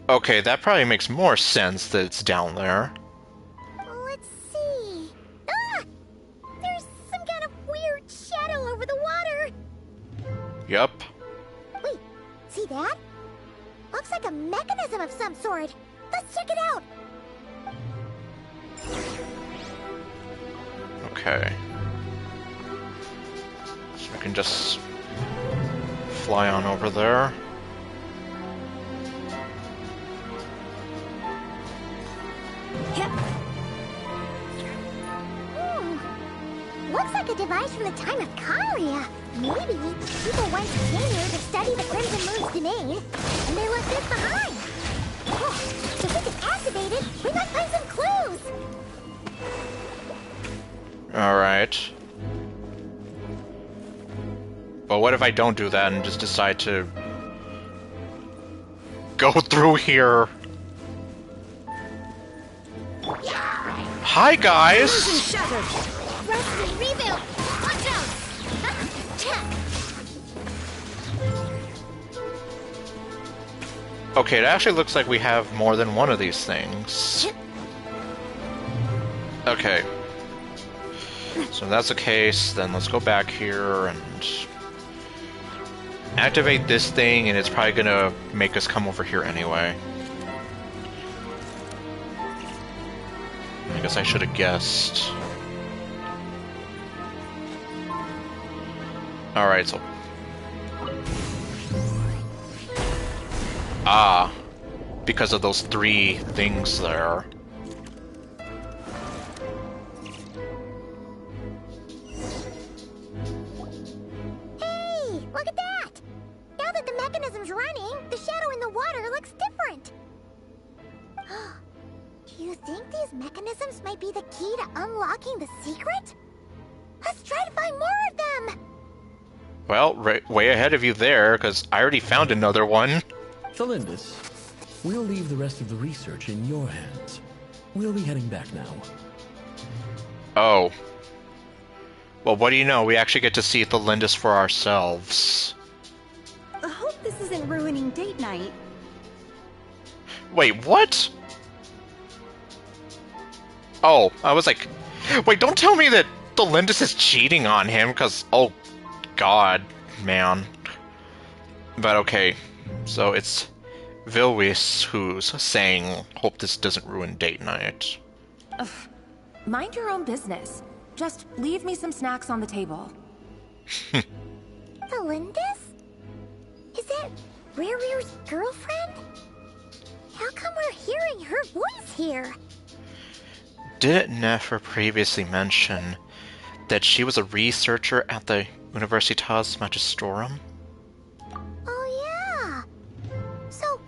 Okay, that probably makes more sense that it's down there. Let's see. Ah! There's some kind of weird shadow over the water. Yup. Wait, see that? Looks like a mechanism of some sort. Let's check it out. Okay. So we can just fly on over there. Looks like a device from the time of Kalia. Maybe people once came here to study the Crimson Moon's domain, and they left this behind. Oh, if we can activate it, we might find some clues. Alright. But what if I don't do that and just decide to go through here? Hi, guys! Shattered. Rest and rebuild. Watch out. Check. Okay, it actually looks like we have more than one of these things. Okay. So if that's the case, then let's go back here and activate this thing, and it's probably gonna make us come over here anyway. I guess I should have guessed. Alright, so... Ah, because of those three things there. Hey, look at that! Now that the mechanism's running, the shadow in the water looks different. Do you think these mechanisms might be the key to unlocking the secret? Let's try to find more of them! Well, way ahead of you there, because I already found another one. Thalindis, we'll leave the rest of the research in your hands. We'll be heading back now. Oh. Well, what do you know? We actually get to see Thalindis for ourselves. I hope this isn't ruining date night. Wait, what? Oh, I was like... Wait, don't tell me that Thalindis is cheating on him, because... Oh, God, man. But okay, so it's Vilwis who's saying, hope this doesn't ruin date night. Ugh. Mind your own business. Just leave me some snacks on the table. Thalindis? Is that Rear's girlfriend? How come we're hearing her voice here? Didn't Nefer previously mention that she was a researcher at the Universitas Magistrorum? Oh yeah! So,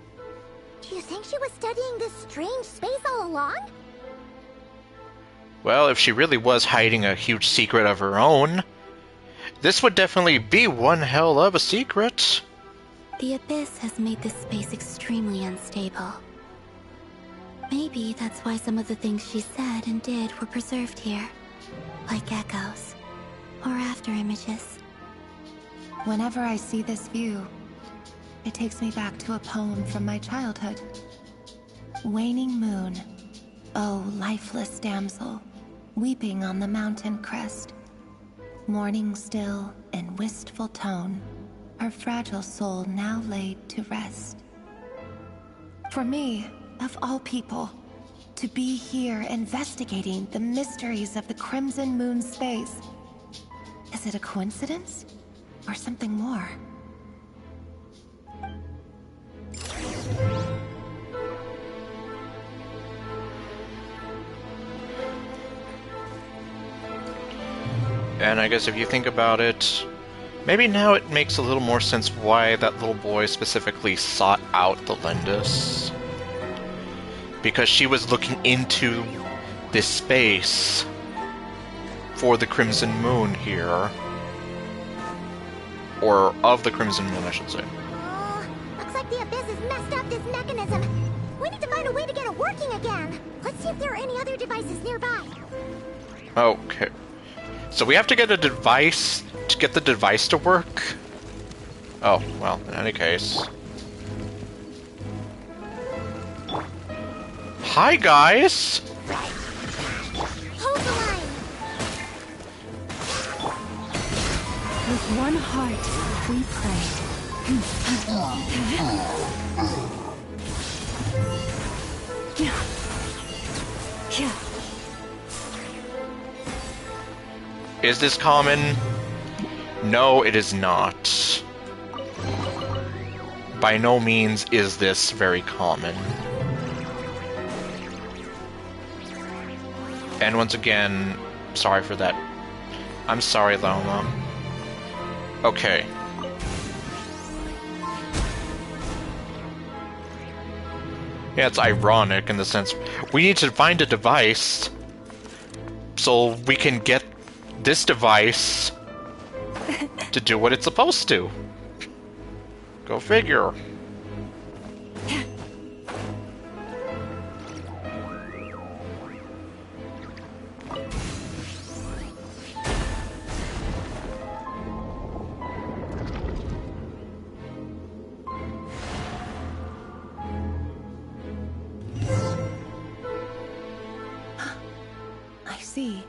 do you think she was studying this strange space all along? Well, if she really was hiding a huge secret of her own, this would definitely be one hell of a secret. The Abyss has made this space extremely unstable. Maybe that's why some of the things she said and did were preserved here. Like echoes. Or after images. Whenever I see this view, it takes me back to a poem from my childhood. Waning moon, oh lifeless damsel, weeping on the mountain crest. Mourning still in wistful tone, her fragile soul now laid to rest. For me, of all people, to be here investigating the mysteries of the Crimson Moon space. Is it a coincidence? Or something more? And I guess if you think about it, Maybe now it makes a little more sense why that little boy specifically sought out the Lindis. Because she was looking into this space for the Crimson Moon here. Or of the Crimson Moon, I should say. Oh, looks like the Abyss has messed up this mechanism. We need to find a way to get it working again. Let's see if there are any other devices nearby. Okay. So we have to get a device to get the device to work? Oh, well, in any case. Hi, guys! Hold the line. With one heart, we pray. Is this common? No, it is not. By no means is this very common. And once again, sorry for that. I'm sorry, Loma. Okay. Yeah, it's ironic in the sense we need to find a device so we can get this device to do what it's supposed to. Go figure. I see.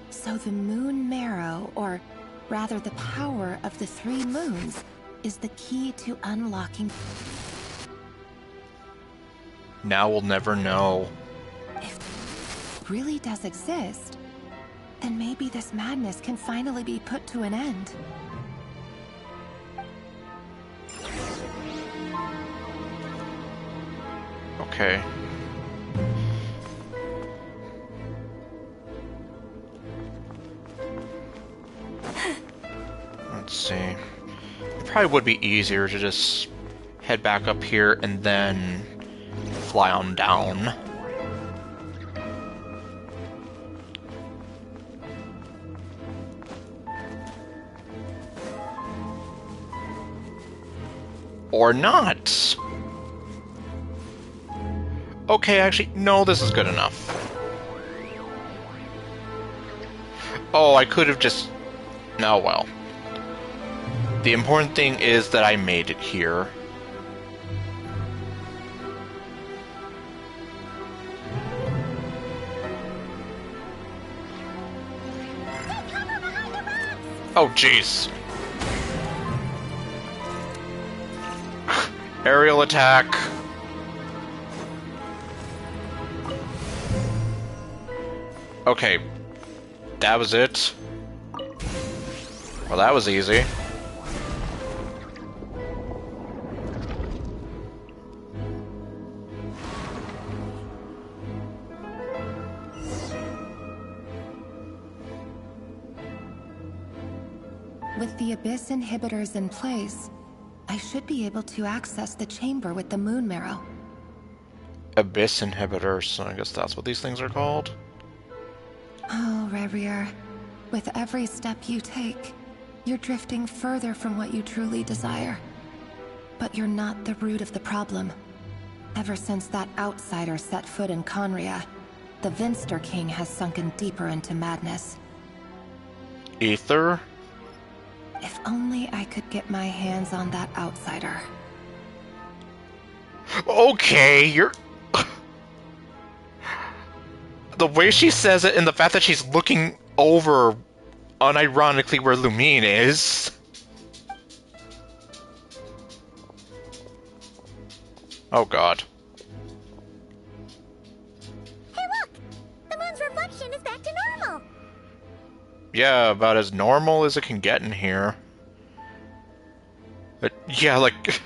So the moon marrow, or rather the power of the 3 moons, is the key to unlocking... Now we'll never know. If it really does exist, then maybe this madness can finally be put to an end. Okay. Let's see. It probably would be easier to just head back up here and then fly on down. Or not. Okay, actually, no, this is good enough. Oh, I could have just... Oh, well. The important thing is that I made it here. Oh, jeez. Aerial attack. Okay. That was it. Well, that was easy. With the Abyss inhibitors in place, I should be able to access the chamber with the moon marrow. Abyss inhibitors, I guess that's what these things are called. Oh, Revier. With every step you take, you're drifting further from what you truly desire. But you're not the root of the problem. Ever since that outsider set foot in Conria, the Vinster King has sunken deeper into madness. Ether? If only I could get my hands on that outsider. Okay, you're... The way she says it and the fact that she's looking over unironically where Lumine is... Oh god. Hey look! The moon's reflection is back to normal! Yeah, about as normal as it can get in here. But yeah, like...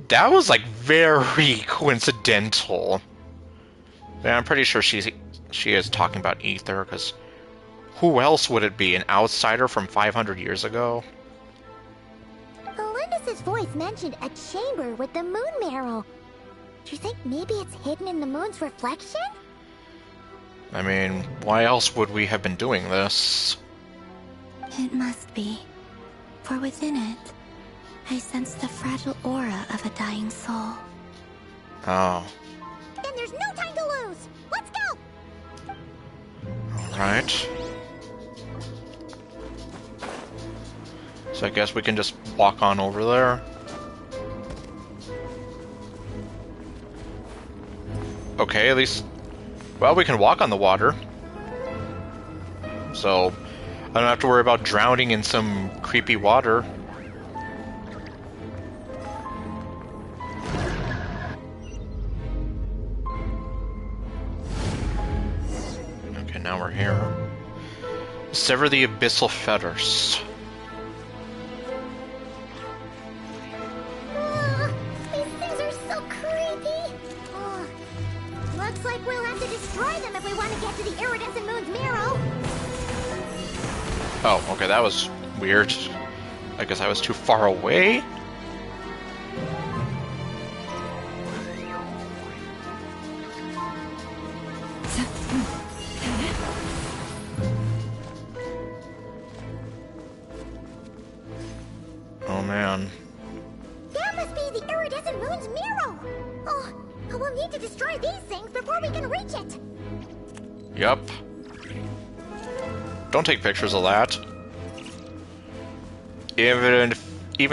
That was like very coincidental. Yeah, I'm pretty sure she is talking about Ether, because who else would it be? An outsider from 500 years ago? Lekiano's voice mentioned a chamber with the moon marrow. Do you think maybe it's hidden in the moon's reflection? I mean, why else would we have been doing this? It must be. For within it, I sense the fragile aura of a dying soul. Oh. Then there's no time to lose! Let's go! Alright. So I guess we can just walk on over there. Okay, at least... Well, we can walk on the water. So, I don't have to worry about drowning in some creepy water. Okay, now we're here. Sever the abyssal fetters. These things are so creepy! Looks like we'll have to destroy them if we want to get to the iridescent moon's marrow! Oh, okay, that was weird. I guess I was too far away? Oh man. That must be the iridescent moon's marrow! Oh, we'll need to destroy these things before we can reach it! Yup. Don't take pictures of that. Even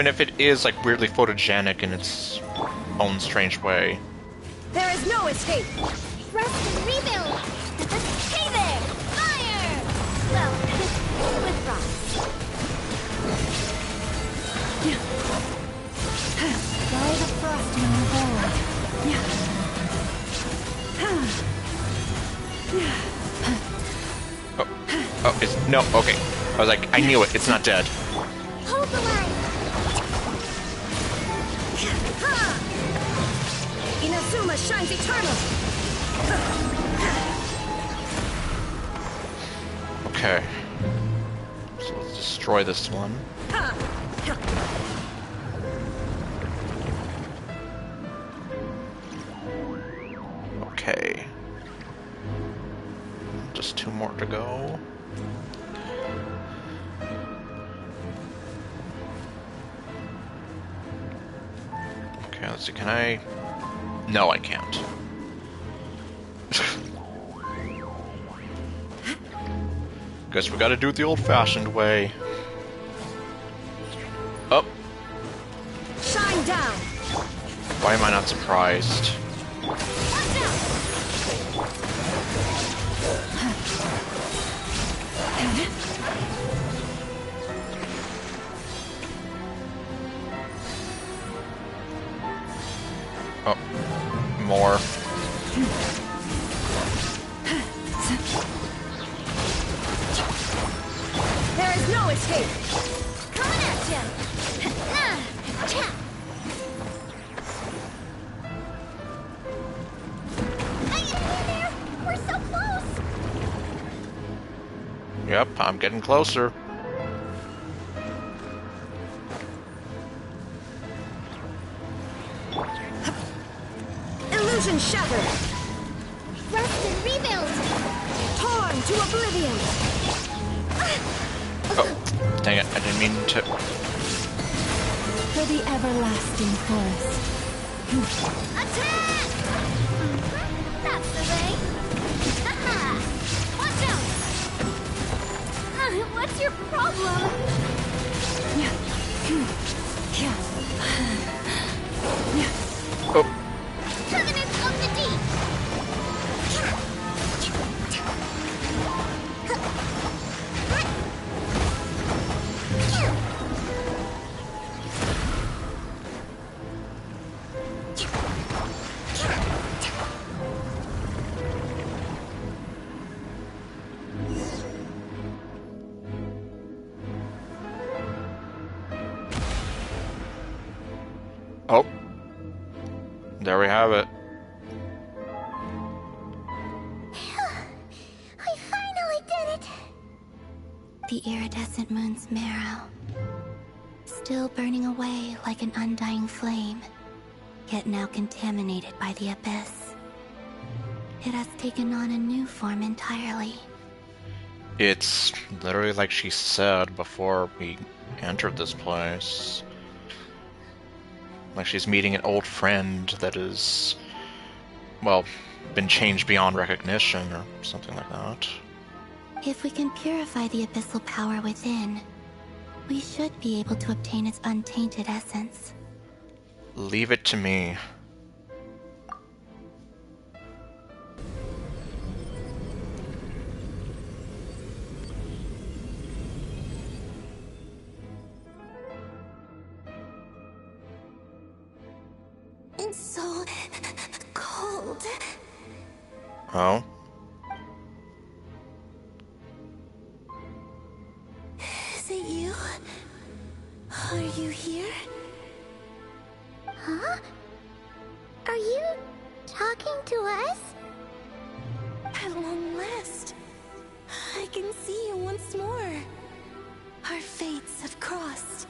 if it is like weirdly photogenic in its own strange way. There is no escape! Rest and rebuild! Hey there! Fire! Well, with rocks. Fly the frost moon forward. Oh, it's... No, okay. I was like, I knew it. It's not dead. Hold the line! Inazuma shines eternal! Okay. So let's destroy this one. Okay. Just 2 more to go. Okay, let's see, can I... No, I can't. Guess we gotta do it the old-fashioned way. Oh! Shine down! Why am I not surprised? Oh, more. There is no escape! Coming at you! Hang in there! We're so close! Yep, I'm getting closer. Illusion shattered! Rest and rebuild! Torn to oblivion! Oh, dang it, I didn't mean to... For the everlasting forest. Attack! That's the way! Haha! Watch out! What's your problem? Oh, Covenants of the Deep! oh. There we have it. I finally did it! The iridescent moon's marrow. still burning away like an undying flame, yet now contaminated by the abyss. It has taken on a new form entirely. It's literally like she said before we entered this place. Like she's meeting an old friend that is, well, been changed beyond recognition or something like that. If we can purify the abyssal power within, we should be able to obtain its untainted essence. Leave it to me. It's so cold. Oh? Is it you? Are you here? Huh? Are you talking to us? At long last, I can see you once more. Our fates have crossed,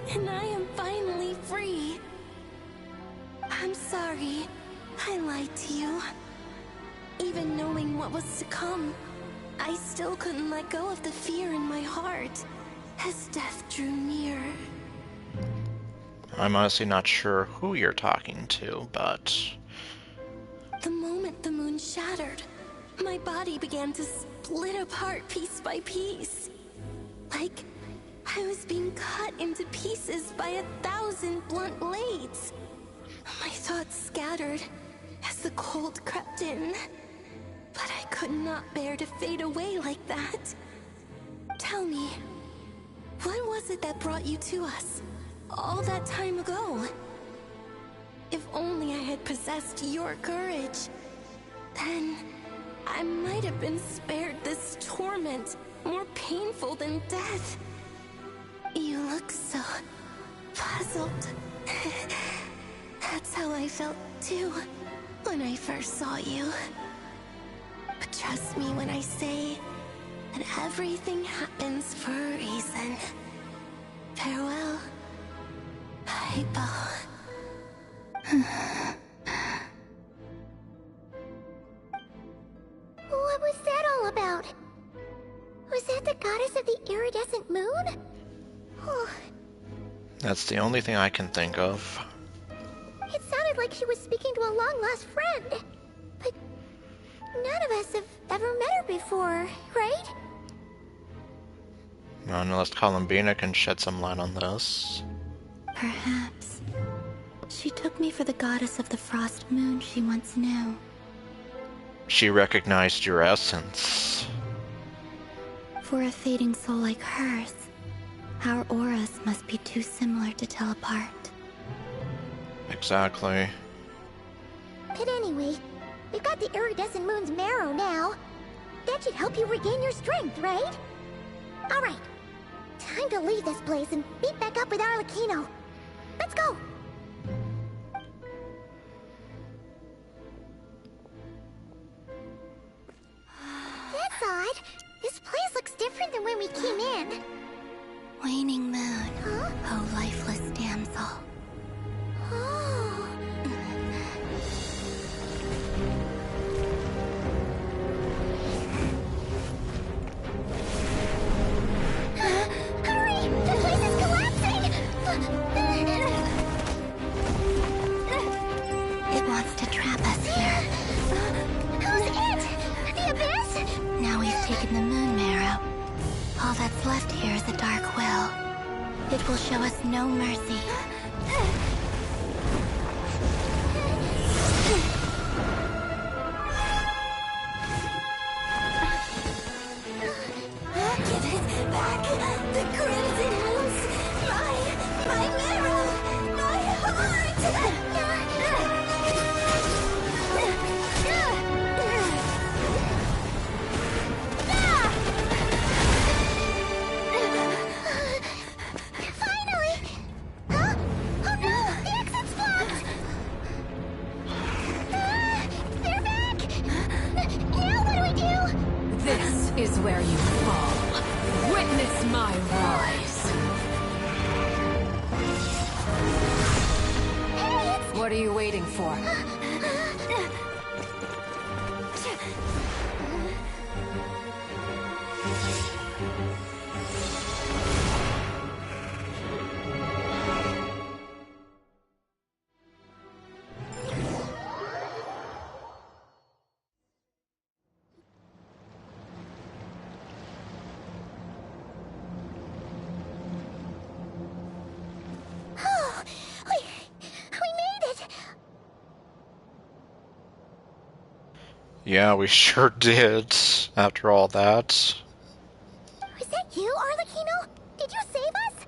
and I am finally free. I'm sorry, I lied to you. Even knowing what was to come, I still couldn't let go of the fear in my heart as death drew near. I'm honestly not sure who you're talking to, but... The moment the moon shattered, my body began to split apart piece by piece. Like I was being cut into pieces by 1,000 blunt blades. My thoughts scattered as the cold crept in, but I could not bear to fade away like that. Tell me, what was it that brought you to us all that time ago? If only I had possessed your courage, then I might have been spared this torment more painful than death. You look so puzzled. That's how I felt too when I first saw you. But trust me when I say that everything happens for a reason. Farewell, Hypo. What was that all about? Was that the goddess of the iridescent moon? Oh, That's the only thing I can think of. it sounded like she was speaking to a long-lost friend. But none of us have ever met her before, right? Unless Columbina can shed some light on this. Perhaps. She took me for the goddess of the frost moon she once knew. She recognized your essence. For a fading soul like hers, our auras must be too similar to tell apart. Exactly. But anyway, we've got the iridescent moon's marrow now. That should help you regain your strength, right? Alright, time to leave this place and meet back up with Arlecchino. Let's go! That's odd. This place looks different than when we came in. Waning moon, Huh? oh lifeless damsel. Oh. Hurry! The place is collapsing! It wants to trap us here. Who's it? The abyss? Now we've taken the moon marrow. All that's left here is a dark will. It will show us no mercy. Give it back! The crimson moons! My marrow! My heart! Finally! Huh? Oh no! The exit's blocked! They're back! Now what do we do? This is where you fall. Witness my rise. What are you waiting for? Oh, we made it! Yeah, we sure did, after all that. Was that you, Arlecchino? Did you save us?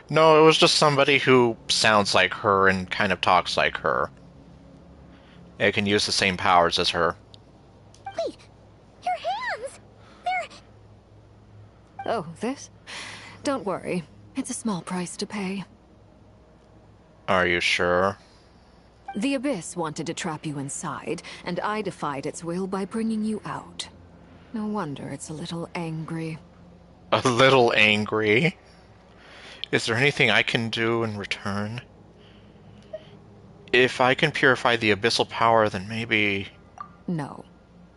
No, it was just somebody who sounds like her and kind of talks like her. It can use the same powers as her. Wait, your hands! They're... Oh, this? Don't worry. It's a small price to pay. Are you sure? The Abyss wanted to trap you inside, and I defied its will by bringing you out. No wonder it's a little angry. A little angry? Is there anything I can do in return? If I can purify the abyssal power, then maybe... No.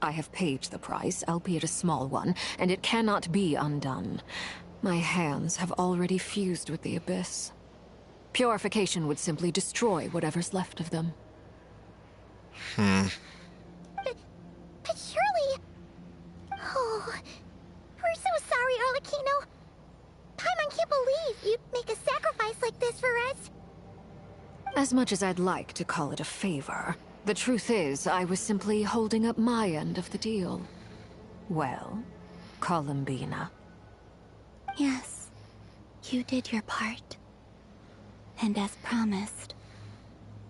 I have paid the price, albeit a small one, and it cannot be undone. My hands have already fused with the Abyss. Purification would simply destroy whatever's left of them. But surely... Oh, we're so sorry, Arlecchino. Paimon can't believe you'd make a sacrifice like this for us. As much as I'd like to call it a favor, the truth is I was simply holding up my end of the deal. Well, Columbina. Yes, you did your part. And as promised,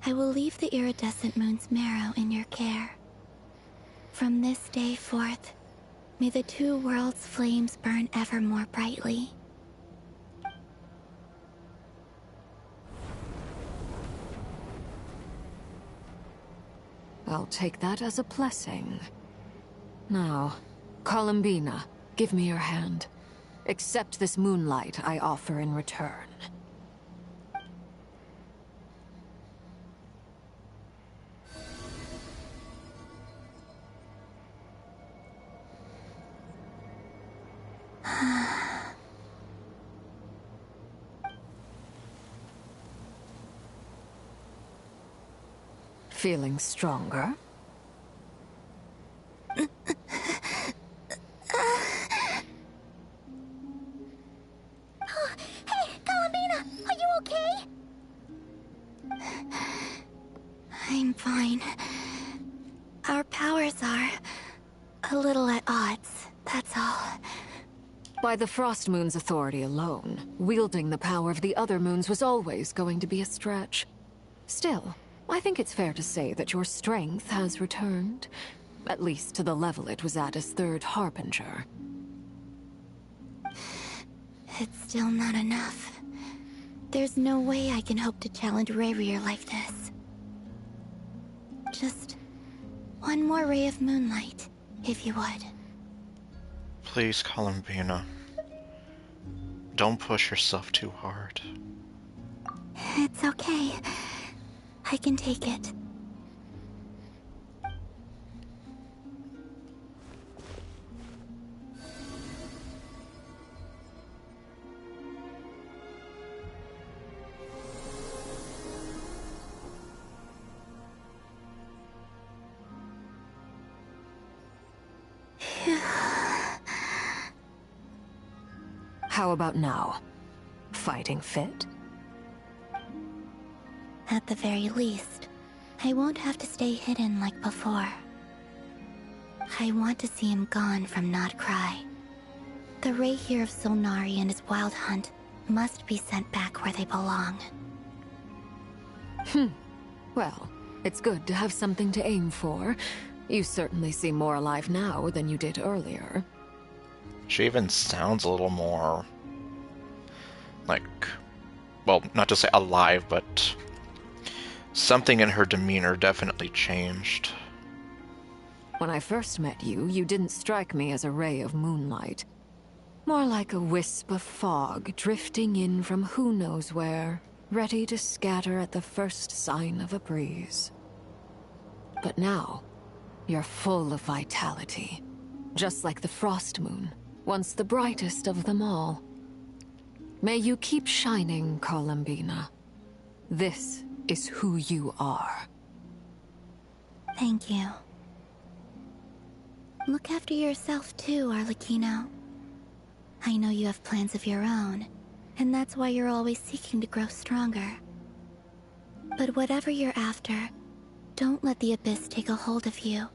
I will leave the iridescent moon's marrow in your care. From this day forth, may the two worlds' flames burn ever more brightly. I'll take that as a blessing. Now, Columbina, give me your hand. Accept this moonlight I offer in return. Feeling stronger? Hey, Columbina, are you okay? I'm fine. Our powers are a little at odds, that's all. By the Frost Moon's authority alone, wielding the power of the other moons was always going to be a stretch. Still, I think it's fair to say that your strength has returned. At least to the level it was at as Third Harbinger. It's still not enough. There's no way I can hope to challenge Rayrier like this. Just one more ray of moonlight, if you would. Please, Columbina. Don't push yourself too hard. It's okay. I can take it. How about now? Fighting fit? At the very least, I won't have to stay hidden like before. I want to see him gone from Not Cry. The Rayheer of Solnari and his wild hunt must be sent back where they belong. Well, it's good to have something to aim for. You certainly seem more alive now than you did earlier. She even sounds a little more... like... well, not to say alive, but... something in her demeanor definitely changed. When I first met you, you didn't strike me as a ray of moonlight. More like a wisp of fog drifting in from who knows where, ready to scatter at the first sign of a breeze. But now, you're full of vitality, just like the Frost Moon, once the brightest of them all. May you keep shining, Columbina. This is who you are. Thank you. Look after yourself too, Arlecchino. I know you have plans of your own, and that's why you're always seeking to grow stronger. But whatever you're after, don't let the Abyss take a hold of you.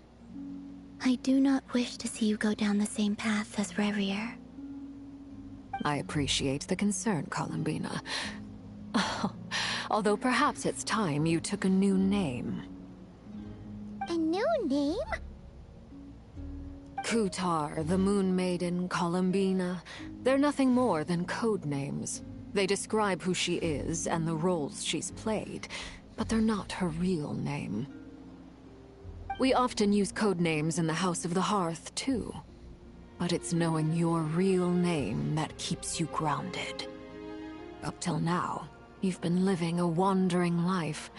I do not wish to see you go down the same path as Revier. I appreciate the concern, Columbina. Although perhaps it's time you took a new name. A new name? Kutar, the Moon Maiden, Columbina. They're nothing more than code names. They describe who she is and the roles she's played, but they're not her real name. We often use code names in the House of the Hearth, too. But it's knowing your real name that keeps you grounded. Up till now, you've been living a wandering life,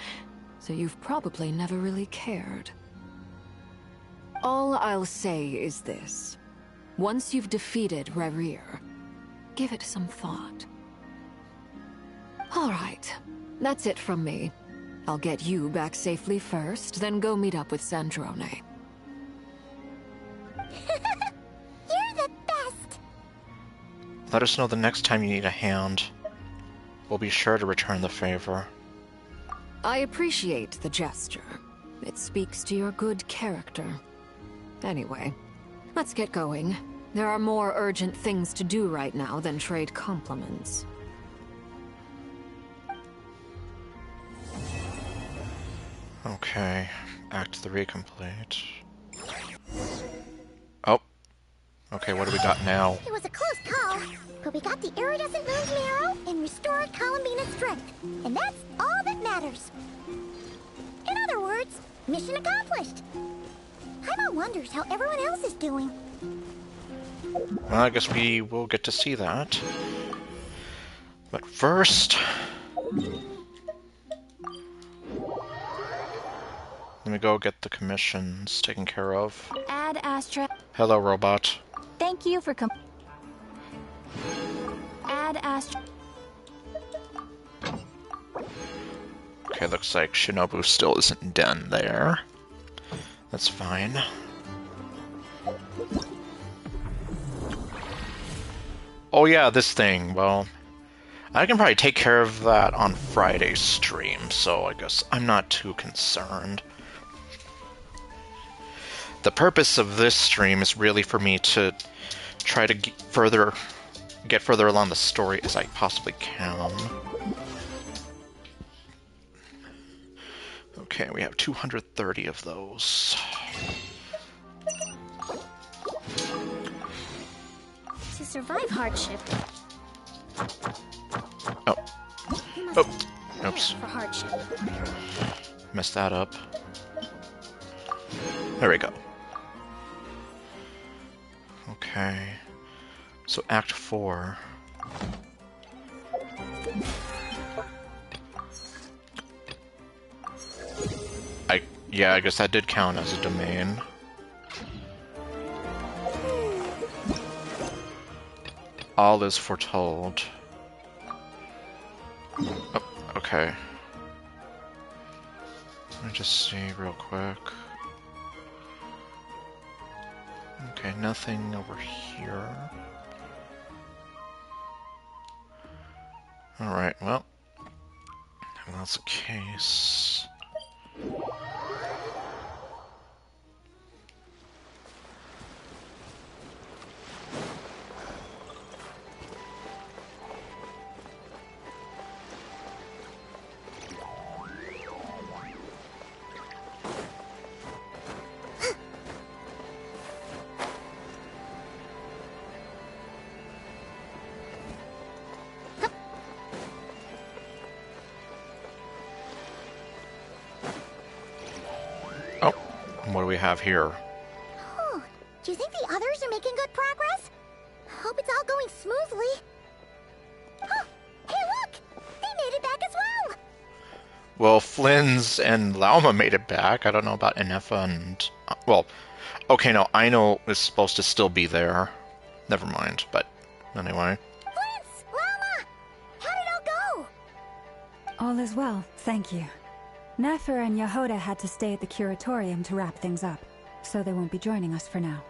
so you've probably never really cared. All I'll say is this. Once you've defeated Revier, give it some thought. All right, that's it from me. I'll get you back safely first, then go meet up with Sandrone. You're the best! Let us know the next time you need a hand. We'll be sure to return the favor. I appreciate the gesture. It speaks to your good character. Anyway, let's get going. There are more urgent things to do right now than trade compliments. Okay, Act 3 complete. Oh. Okay, what do we got now? It was a close call, but we got the iridescent moon's marrow and restored Columbina's strength. And that's all that matters. In other words, mission accomplished. Paimon wonders how everyone else is doing. Well, I guess we will get to see that. But first... let me go get the commissions taken care of. Ad Astra. Hello, robot. Thank you for Ad Astra. Okay, looks like Shinobu still isn't done there. That's fine. Oh yeah, this thing. Well, I can probably take care of that on Friday's stream, so I guess I'm not too concerned. The purpose of this stream is really for me to try to get further along the story as I possibly can. Okay, we have 230 of those. To survive hardship. Oh. Oh. Oops. For hardship. Messed that up. There we go. Okay. So Act 4. Yeah, I guess that did count as a domain. All is foretold. Oh, okay. Let me just see real quick. Okay, nothing over here. Alright, well, if that's the case... What do we have here? Oh, do you think the others are making good progress? Hope it's all going smoothly. Oh, hey look! They made it back as well! Well, Flynn's and Lauma made it back. I don't know about Enefa and... well, okay, no, Aino is supposed to still be there. Never mind, but anyway. Flint's! Llama! How did it all go? All is well, thank you. Nefer and Yehoda had to stay at the curatorium to wrap things up, so they won't be joining us for now.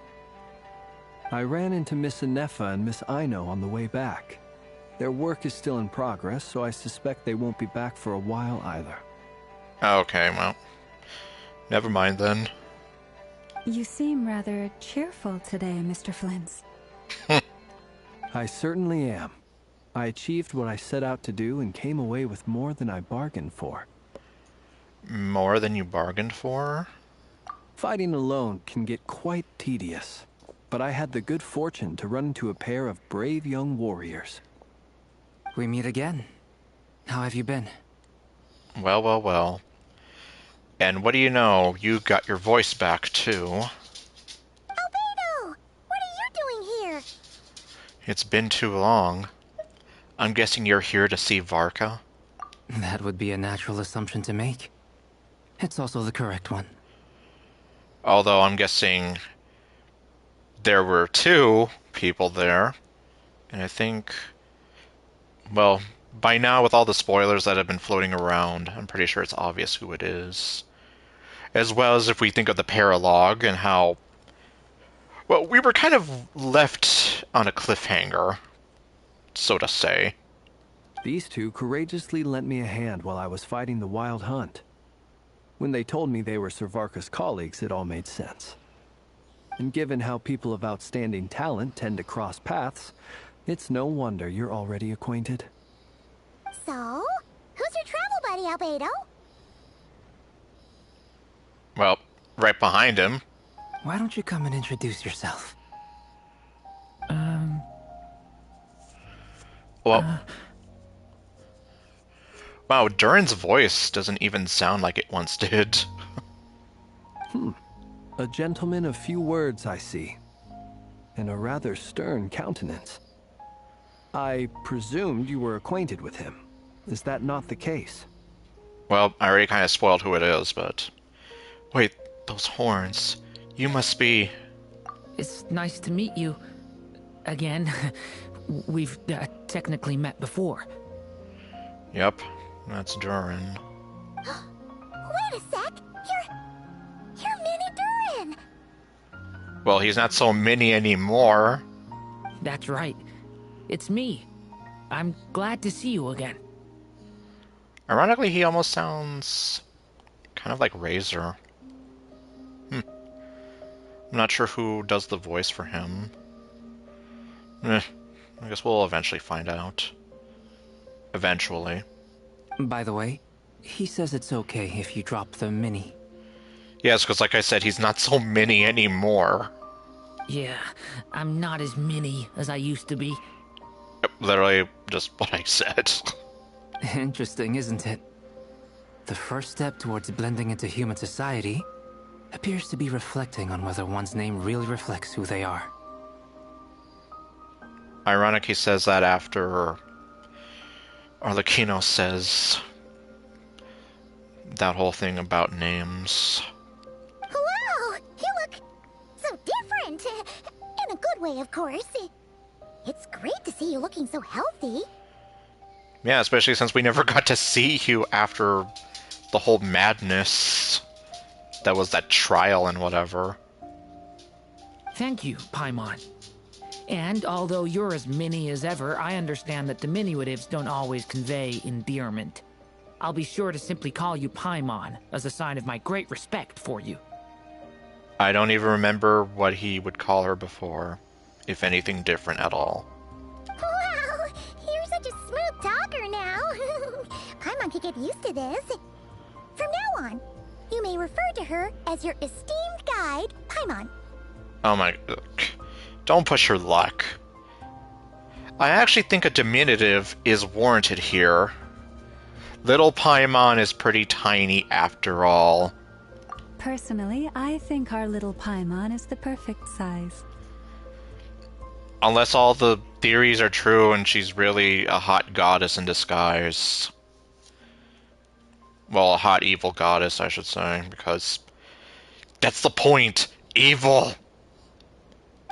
I ran into Miss Anefa and Miss Aino on the way back. Their work is still in progress, so I suspect they won't be back for a while either. Okay, well, never mind then. You seem rather cheerful today, Mr. Flint's. I certainly am. I achieved what I set out to do and came away with more than I bargained for. More than you bargained for? Fighting alone can get quite tedious, but I had the good fortune to run into a pair of brave young warriors. We meet again. How have you been? Well, well, well. And what do you know? You got your voice back, too. Albedo! What are you doing here? It's been too long. I'm guessing you're here to see Varka? That would be a natural assumption to make. It's also the correct one. Although I'm guessing there were two people there. And I think... well, by now, with all the spoilers that have been floating around, I'm pretty sure it's obvious who it is. As well as if we think of the paralogue and how... well, we were kind of left on a cliffhanger, so to say. These two courageously lent me a hand while I was fighting the Wild Hunt. When they told me they were Sir Varka's colleagues, it all made sense. And given how people of outstanding talent tend to cross paths, it's no wonder you're already acquainted. So, who's your travel buddy, Albedo? Well, right behind him. Why don't you come and introduce yourself? Well... wow, Durin's voice doesn't even sound like it once did. A gentleman of few words, I see. And a rather stern countenance. I presumed you were acquainted with him. Is that not the case? Well, I already kind of spoiled who it is, but... wait, those horns. You must be... It's nice to meet you. Again. We've technically met before. Yep, that's Durin. Wait a sec! You're Mini Durin! Well, he's not so mini anymore. That's right. It's me. I'm glad to see you again. Ironically, he almost sounds kind of like Razor. I'm not sure who does the voice for him. I guess we'll eventually find out. Eventually. By the way, he says it's okay if you drop the mini. Yes, because like I said, he's not so mini anymore. Yeah, I'm not as mini as I used to be. Literally just what I said. Interesting, isn't it? The first step towards blending into human society appears to be reflecting on whether one's name really reflects who they are. Ironic he says that after Arlecchino says that whole thing about names. Wow! You look so different! In a good way, of course. It's great to see you looking so healthy. Yeah, especially since we never got to see you after the whole madness that was that trial and whatever. Thank you, Paimon. And although you're as mini as ever, I understand that diminutives don't always convey endearment. I'll be sure to simply call you Paimon as a sign of my great respect for you. I don't even remember what he would call her before, if anything different at all. Wow! You're such a smooth talker now. Paimon could get used to this. From now on, you may refer to her as your esteemed guide, Paimon. Oh my... don't push her luck. I actually think a diminutive is warranted here. Little Paimon is pretty tiny after all. Personally, I think our little Paimon is the perfect size. Unless all the theories are true and she's really a hot goddess in disguise. Well, a hot evil goddess, I should say, because that's the point. Evil.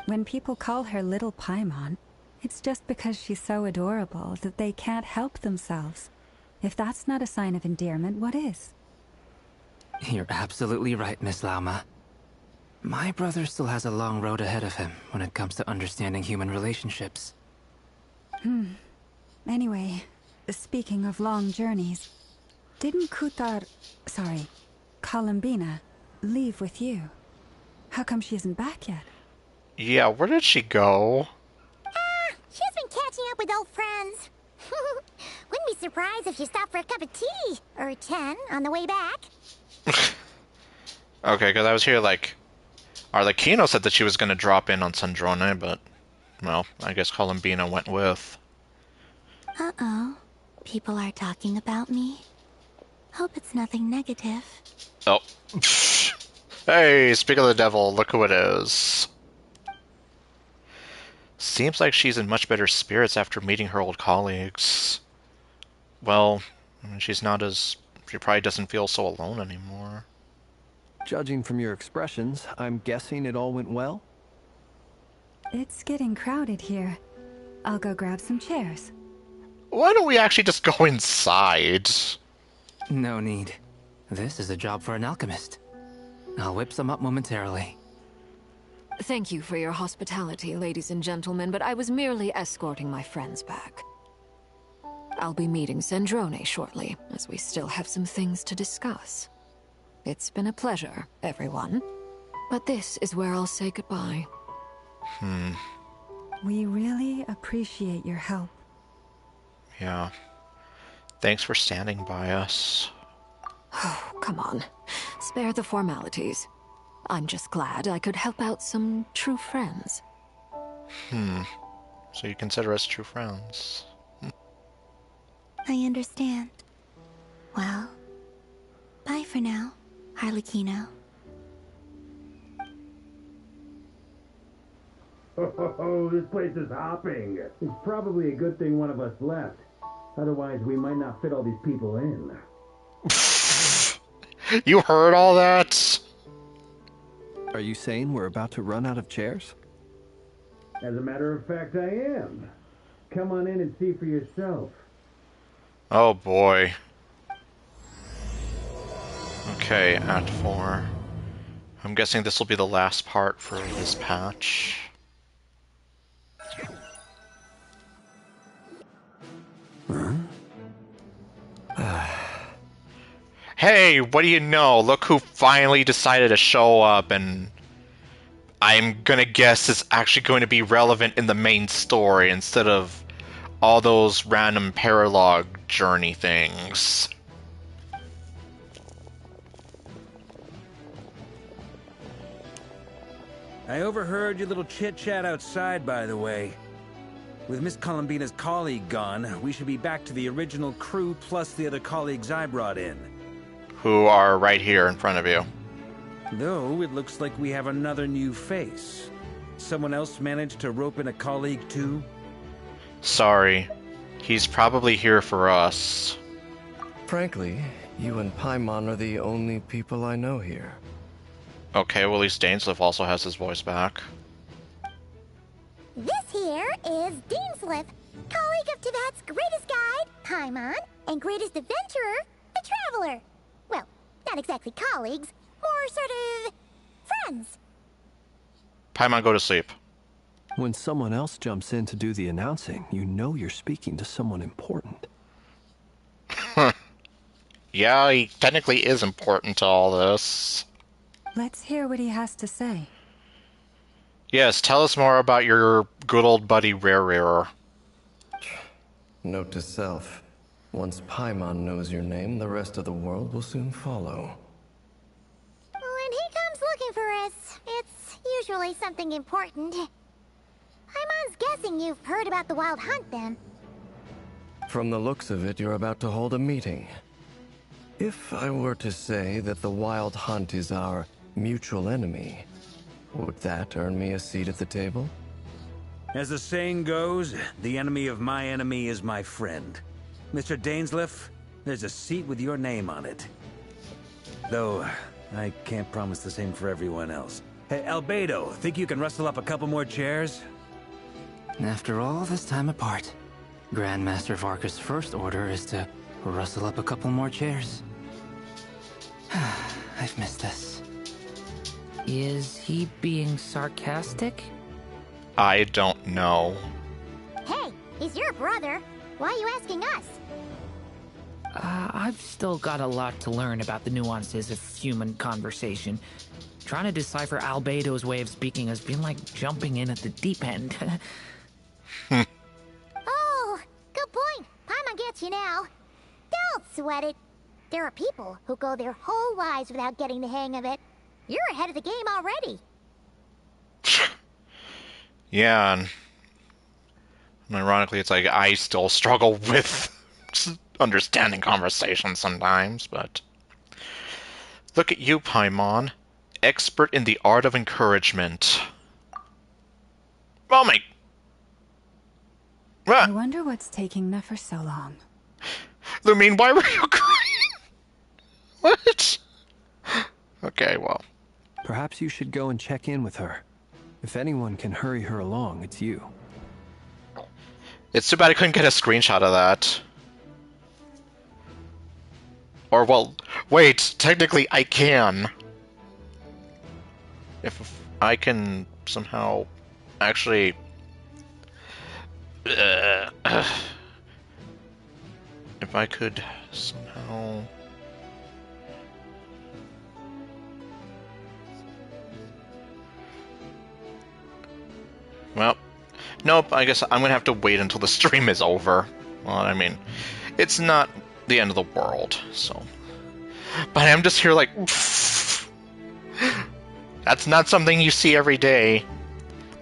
When people call her Little Paimon, it's just because she's so adorable that they can't help themselves. If that's not a sign of endearment, what is? You're absolutely right, Miss Lauma. My brother still has a long road ahead of him when it comes to understanding human relationships. Anyway, speaking of long journeys, didn't Columbina, leave with you? How come she isn't back yet? Yeah, where did she go? She's been catching up with old friends. Wouldn't be surprised if she stopped for a cup of tea or 10 on the way back. Okay, because I was here like... Arlecchino said that she was going to drop in on Sandrone, but... Well, I guess Columbina went with. Uh-oh. People are talking about me. Hope it's nothing negative. Oh. Hey, speak of the devil, look who it is. Seems like she's in much better spirits after meeting her old colleagues. Well, she's not as... She probably doesn't feel so alone anymore. Judging from your expressions, I'm guessing it all went well? It's getting crowded here. I'll go grab some chairs. Why don't we actually just go inside? No need. This is a job for an alchemist. I'll whip some up momentarily. Thank you for your hospitality, ladies and gentlemen, but I was merely escorting my friends back. I'll be meeting Sandrone shortly, as we still have some things to discuss. It's been a pleasure, everyone. But this is where I'll say goodbye. We really appreciate your help. Yeah. Thanks for standing by us. Oh, come on. Spare the formalities. I'm just glad I could help out some true friends. So you consider us true friends? I understand. Well, bye for now, Arlecchino. Oh, this place is hopping. It's probably a good thing one of us left. Otherwise, we might not fit all these people in. You heard all that? Are you saying we're about to run out of chairs? As a matter of fact, I am. Come on in and see for yourself. Oh boy. Okay, Act 4. I'm guessing this will be the last part for this patch. Hey, what do you know? Look who finally decided to show up, and I'm gonna guess it's actually going to be relevant in the main story instead of all those random paralogue journey things. I overheard your little chit-chat outside, by the way. With Miss Columbina's colleague gone, we should be back to the original crew plus the other colleagues I brought in. Who are right here in front of you. Though, it looks like we have another new face. Someone else managed to rope in a colleague too? Sorry. He's probably here for us. Frankly, you and Paimon are the only people I know here. Okay, well at least Dainsleif also has his voice back. This here is Dainsleif, colleague of Tibet's greatest guide, Paimon, and greatest adventurer, the Traveler. Well, not exactly colleagues, more sort of friends. Paimon, go to sleep. When someone else jumps in to do the announcing, you know you're speaking to someone important. Yeah, he technically is important to all this. Let's hear what he has to say. Yes, tell us more about your good old buddy Rare. Note to self. Once Paimon knows your name, the rest of the world will soon follow. When he comes looking for us, it's usually something important. Paimon's guessing you've heard about the Wild Hunt, then. From the looks of it, you're about to hold a meeting. If I were to say that the Wild Hunt is our mutual enemy, would that earn me a seat at the table? As the saying goes, the enemy of my enemy is my friend. Mr. Dainsleif, there's a seat with your name on it. Though, I can't promise the same for everyone else. Hey, Albedo, think you can rustle up a couple more chairs? After all this time apart, Grandmaster Varka's first order is to rustle up a couple more chairs. I've missed this. Is he being sarcastic? I don't know. Hey, he's your brother. Why are you asking us? I've still got a lot to learn about the nuances of human conversation. Trying to decipher Albedo's way of speaking has been like jumping in at the deep end. Oh, good point. Paimon gets you now. Don't sweat it. There are people who go their whole lives without getting the hang of it. You're ahead of the game already. Yeah, and ironically, it's like I still struggle with understanding conversations sometimes, but... Look at you, Paimon. Expert in the art of encouragement. Oh my... I wonder what's taking Nefer so long. Lumine, why were you crying? What? Okay, well. Perhaps you should go and check in with her. If anyone can hurry her along, it's you. It's too bad I couldn't get a screenshot of that. Or, well, wait, technically I can. If I can somehow actually... if I could somehow... Well, nope, I guess I'm gonna have to wait until the stream is over. Well, I mean, it's not the end of the world, so... But I'm just here like... That's not something you see every day.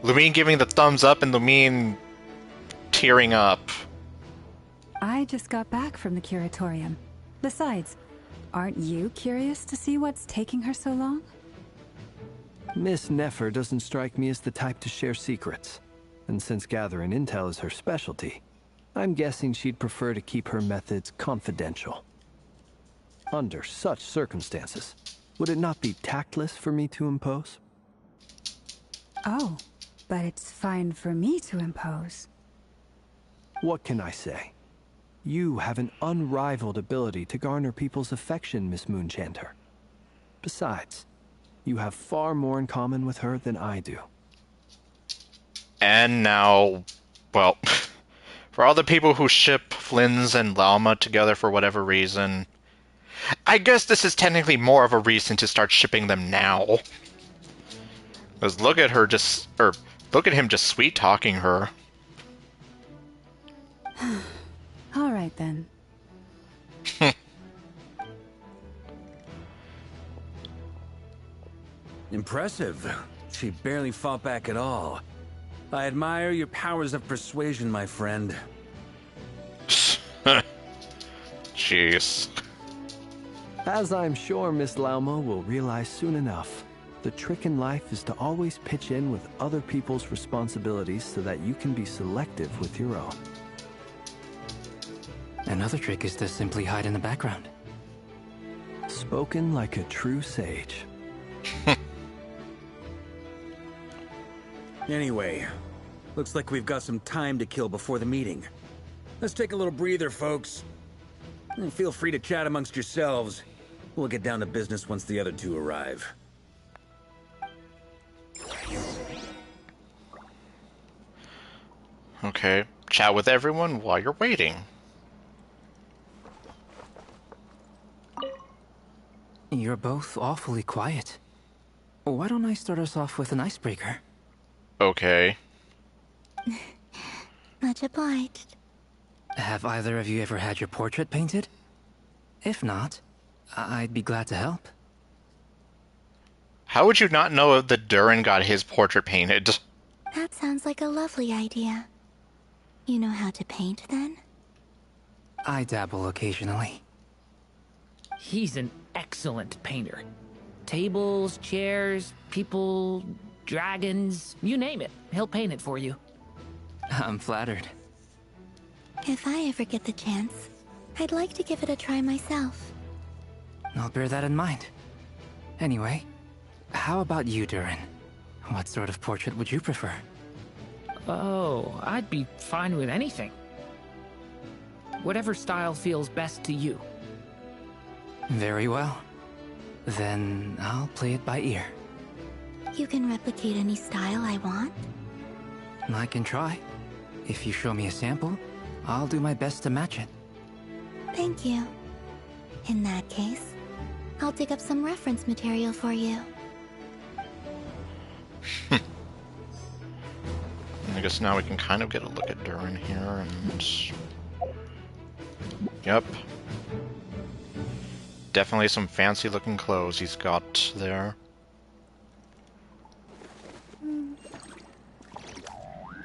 Lumine giving the thumbs up and Lumine tearing up. I just got back from the curatorium. Besides, aren't you curious to see what's taking her so long? Miss Nefer doesn't strike me as the type to share secrets. And since gathering intel is her specialty, I'm guessing she'd prefer to keep her methods confidential. Under such circumstances, would it not be tactless for me to impose? Oh, but it's fine for me to impose. What can I say? You have an unrivaled ability to garner people's affection, Miss Moonchanter. Besides, you have far more in common with her than I do. And now, well, for all the people who ship Flynn's and Lauma together for whatever reason, I guess this is technically more of a reason to start shipping them now. Because look at her just, or look at him just sweet-talking her. All right then. Impressive. She barely fought back at all. I admire your powers of persuasion, my friend. Jeez. As I'm sure Miss Lauma will realize soon enough, the trick in life is to always pitch in with other people's responsibilities so that you can be selective with your own. Another trick is to simply hide in the background. Spoken like a true sage. Anyway, looks like we've got some time to kill before the meeting. Let's take a little breather, folks. And feel free to chat amongst yourselves. We'll get down to business once the other two arrive. Okay, chat with everyone while you're waiting. You're both awfully quiet. Why don't I start us off with an icebreaker? Okay. Much obliged. Have either of you ever had your portrait painted? If not, I'd be glad to help. How would you not know that Durin got his portrait painted? That sounds like a lovely idea. You know how to paint, then? I dabble occasionally. He's an excellent painter. Tables, chairs, people, dragons, you name it. He'll paint it for you. I'm flattered. If I ever get the chance, I'd like to give it a try myself. I'll bear that in mind. Anyway, how about you, Durin? What sort of portrait would you prefer? Oh, I'd be fine with anything. Whatever style feels best to you. Very well. Then I'll play it by ear. You can replicate any style I want? I can try. If you show me a sample, I'll do my best to match it. Thank you. In that case, I'll dig up some reference material for you. I guess now we can kind of get a look at Durin here, and... Yep. Definitely some fancy looking clothes he's got there.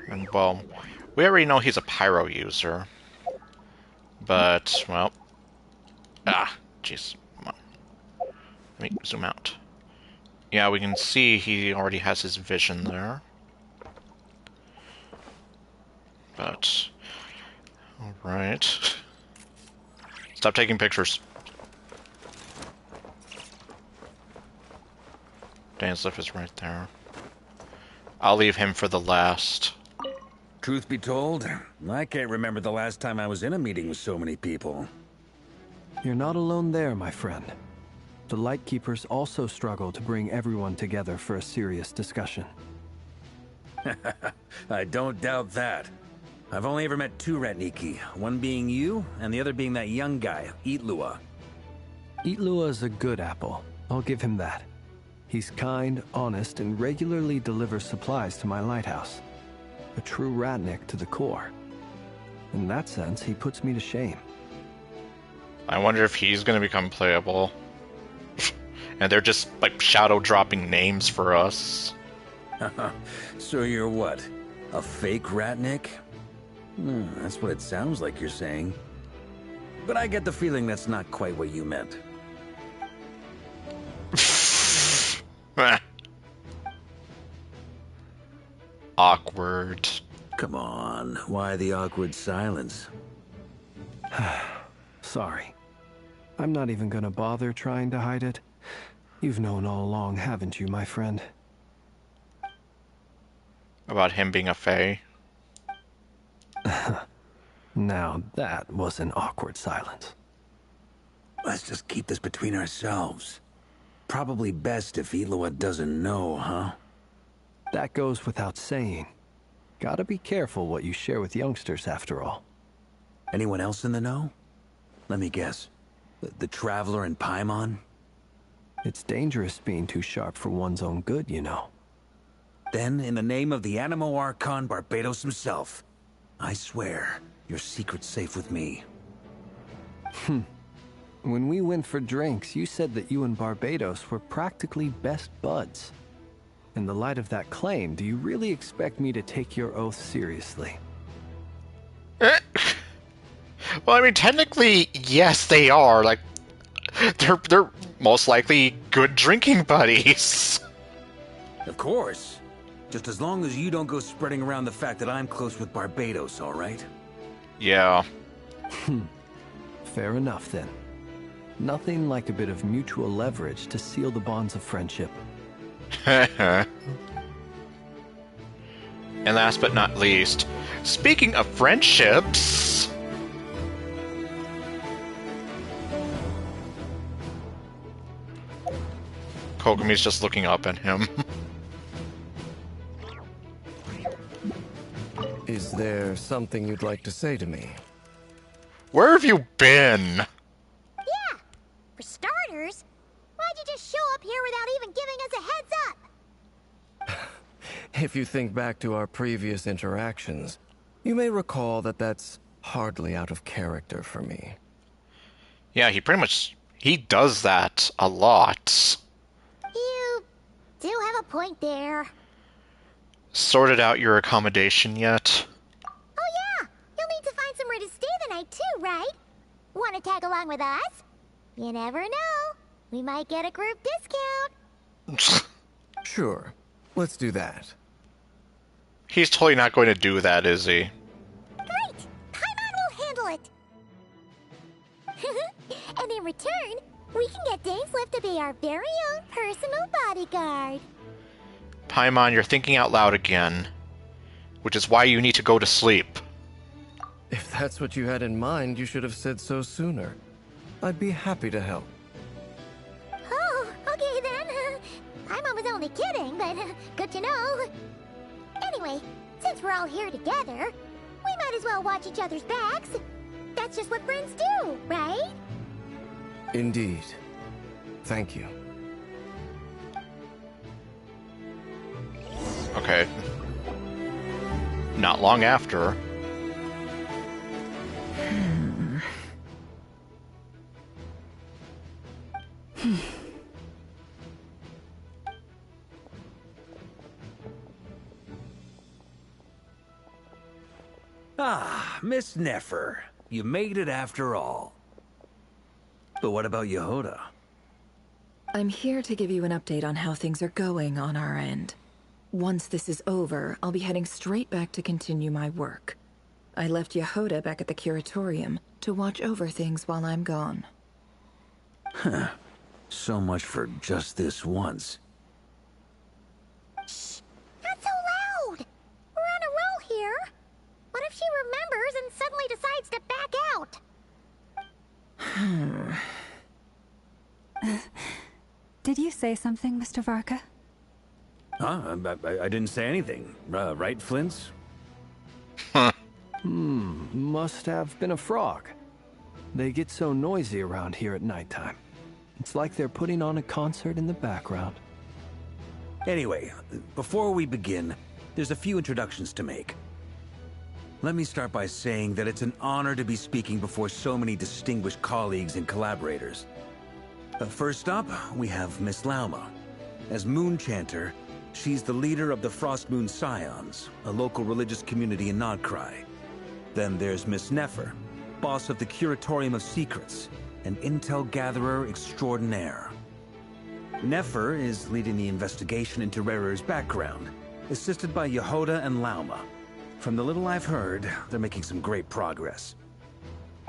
And, well, we already know he's a pyro user. But, well... Ah, jeez. Come on. Let me zoom out. Yeah, we can see he already has his vision there. But... Alright. Stop taking pictures. Danslif is right there. I'll leave him for the last. Truth be told, I can't remember the last time I was in a meeting with so many people. You're not alone there, my friend. The Lightkeepers also struggle to bring everyone together for a serious discussion. I don't doubt that. I've only ever met two Ratniki, one being you, and the other being that young guy, Itlua. Itlua is a good apple. I'll give him that. He's kind, honest, and regularly delivers supplies to my lighthouse. A true Ratnik to the core. In that sense, he puts me to shame. I wonder if he's going to become playable. And they're just, like, shadow dropping names for us. So you're what? A fake Ratnik? That's what it sounds like you're saying. But I get the feeling that's not quite what you meant. Awkward. Come on, why the awkward silence? Sorry. I'm not even gonna bother trying to hide it. You've known all along, haven't you, my friend? About him being a fae? Now that was an awkward silence. Let's just keep this between ourselves. Probably best if Itlua doesn't know, huh? That goes without saying. Gotta be careful what you share with youngsters, after all. Anyone else in the know? Let me guess. The Traveler and Paimon? It's dangerous being too sharp for one's own good, you know. Then, in the name of the Animo Archon Barbados himself, I swear, your secret's safe with me. When we went for drinks, you said that you and Barbados were practically best buds. In the light of that claim, do you really expect me to take your oath seriously? Well, I mean, technically, yes, they are. Like, they're most likely good drinking buddies. Of course. Just as long as you don't go spreading around the fact that I'm close with Barbados, all right? Yeah. Fair enough, then. Nothing like a bit of mutual leverage to seal the bonds of friendship. And last but not least, speaking of friendships... Kogumi's just looking up at him. Is there something you'd like to say to me? Where have you been? Yeah, for starters, why'd you just show up here without even giving us a heads up? If you think back to our previous interactions, you may recall that that's hardly out of character for me. Yeah, he does that a lot. You do have a point there. Sorted out your accommodation yet? Oh yeah, you'll need to find somewhere to stay the night too, right? Want to tag along with us? You never know. We might get a group discount. Sure, let's do that. He's totally not going to do that, is he? Great! Paimon will handle it! be our very own personal bodyguard. Paimon, you're thinking out loud again, which is why you need to go to sleep. If that's what you had in mind, you should have said so sooner. I'd be happy to help. Oh, okay then. Paimon was only kidding, but good to know. Anyway, since we're all here together, we might as well watch each other's backs. That's just what friends do, right? Indeed. Thank you. Okay. Not long after. Ah, Miss Nefer. You made it after all. But what about Yehoda? I'm here to give you an update on how things are going on our end. Once this is over, I'll be heading straight back to continue my work. I left Yehoda back at the Curatorium to watch over things while I'm gone. Huh. So much for just this once. Shh! Not so loud! We're on a roll here. What if she remembers and suddenly decides to back out? Did you say something, Mr. Varka? Huh? I didn't say anything. Right, Flints? Must have been a frog. They get so noisy around here at nighttime. It's like they're putting on a concert in the background. Anyway, before we begin, there's a few introductions to make. Let me start by saying that it's an honor to be speaking before so many distinguished colleagues and collaborators. First up, we have Miss Lauma. As Moon Chanter, she's the leader of the Frost Moon Scions, a local religious community in Nodcry. Then there's Miss Nefer, boss of the Curatorium of Secrets, an intel gatherer extraordinaire. Nefer is leading the investigation into Rerer's background, assisted by Yehoda and Lauma. From the little I've heard, they're making some great progress.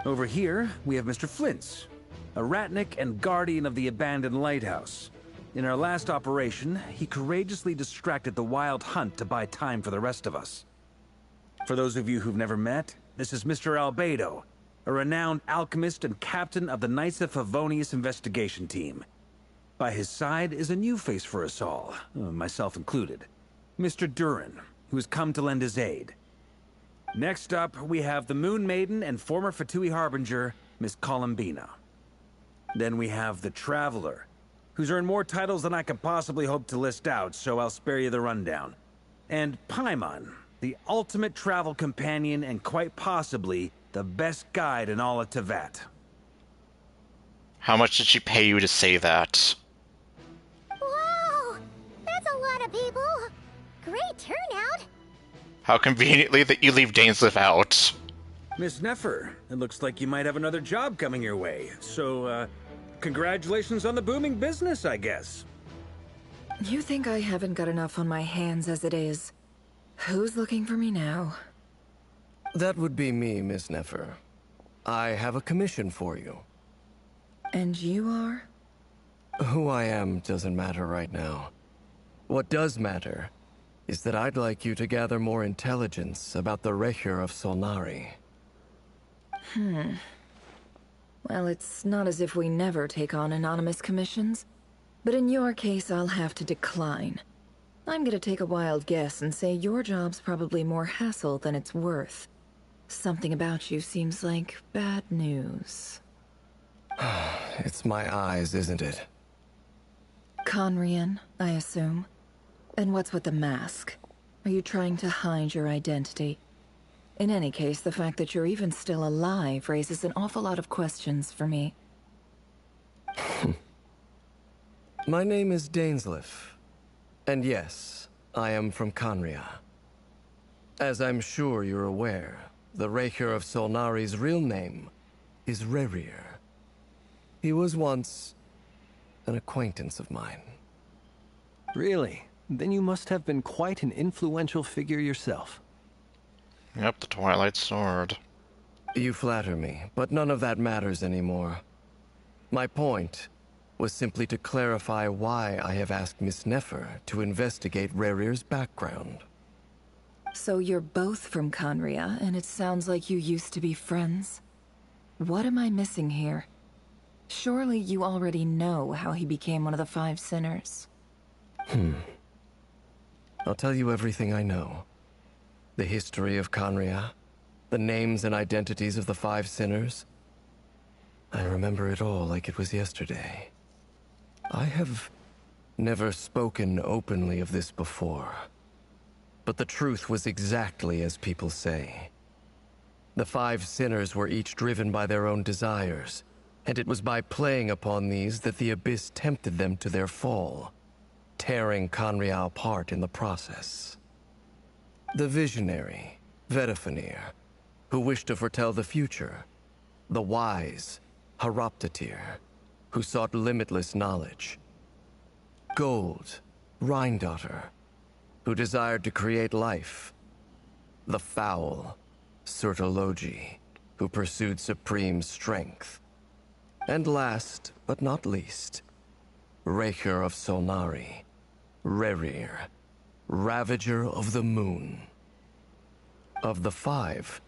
Over here, we have Mr. Flintz, a Ratnik and guardian of the abandoned lighthouse. In our last operation, he courageously distracted the Wild Hunt to buy time for the rest of us. For those of you who've never met, this is Mr. Albedo, a renowned alchemist and captain of the Knights of Favonius investigation team. By his side is a new face for us all, myself included, Mr. Durin, who has come to lend his aid. Next up, we have the Moon Maiden and former Fatui Harbinger, Miss Columbina. Then we have the Traveler, who's earned more titles than I could possibly hope to list out, so I'll spare you the rundown. And Paimon, the ultimate travel companion and quite possibly the best guide in all of Tevat. How much did she pay you to say that? Wow! That's a lot of people! Great turnout! How conveniently that you leave Dainsleif out. Miss Nefer, it looks like you might have another job coming your way, so, congratulations on the booming business, I guess. You think I haven't got enough on my hands as it is? Who's looking for me now? That would be me, Miss Nefer. I have a commission for you. And you are? Who I am doesn't matter right now. What does matter is that I'd like you to gather more intelligence about the Recher of Solnari. Well, it's not as if we never take on anonymous commissions. But in your case, I'll have to decline. I'm gonna take a wild guess and say your job's probably more hassle than it's worth. Something about you seems like bad news. It's my eyes, isn't it? Conrian, I assume. And what's with the mask? Are you trying to hide your identity? In any case, the fact that you're even still alive raises an awful lot of questions for me. My name is Dainsleif. And yes, I am from Conria. As I'm sure you're aware, the Recher of Solnari's real name is Rerir. He was once an acquaintance of mine. Really? Then you must have been quite an influential figure yourself. Yep, the Twilight Sword. You flatter me, but none of that matters anymore. My point was simply to clarify why I have asked Miss Nefer to investigate Rerir's background. So you're both from Conria, and it sounds like you used to be friends. What am I missing here? Surely you already know how he became one of the Five Sinners. I'll tell you everything I know. The history of Conria, the names and identities of the Five Sinners. I remember it all like it was yesterday. I have never spoken openly of this before. But the truth was exactly as people say. The Five Sinners were each driven by their own desires, and it was by playing upon these that the Abyss tempted them to their fall, tearing Conria apart in the process. The visionary, Vedifenir, who wished to foretell the future. The wise, Haroptatir, who sought limitless knowledge. Gold, Rheindotter, who desired to create life. The foul, Surtologi, who pursued supreme strength. And last, but not least, Raker of Solnari, Rerir, Ravager of the Moon. Of the five,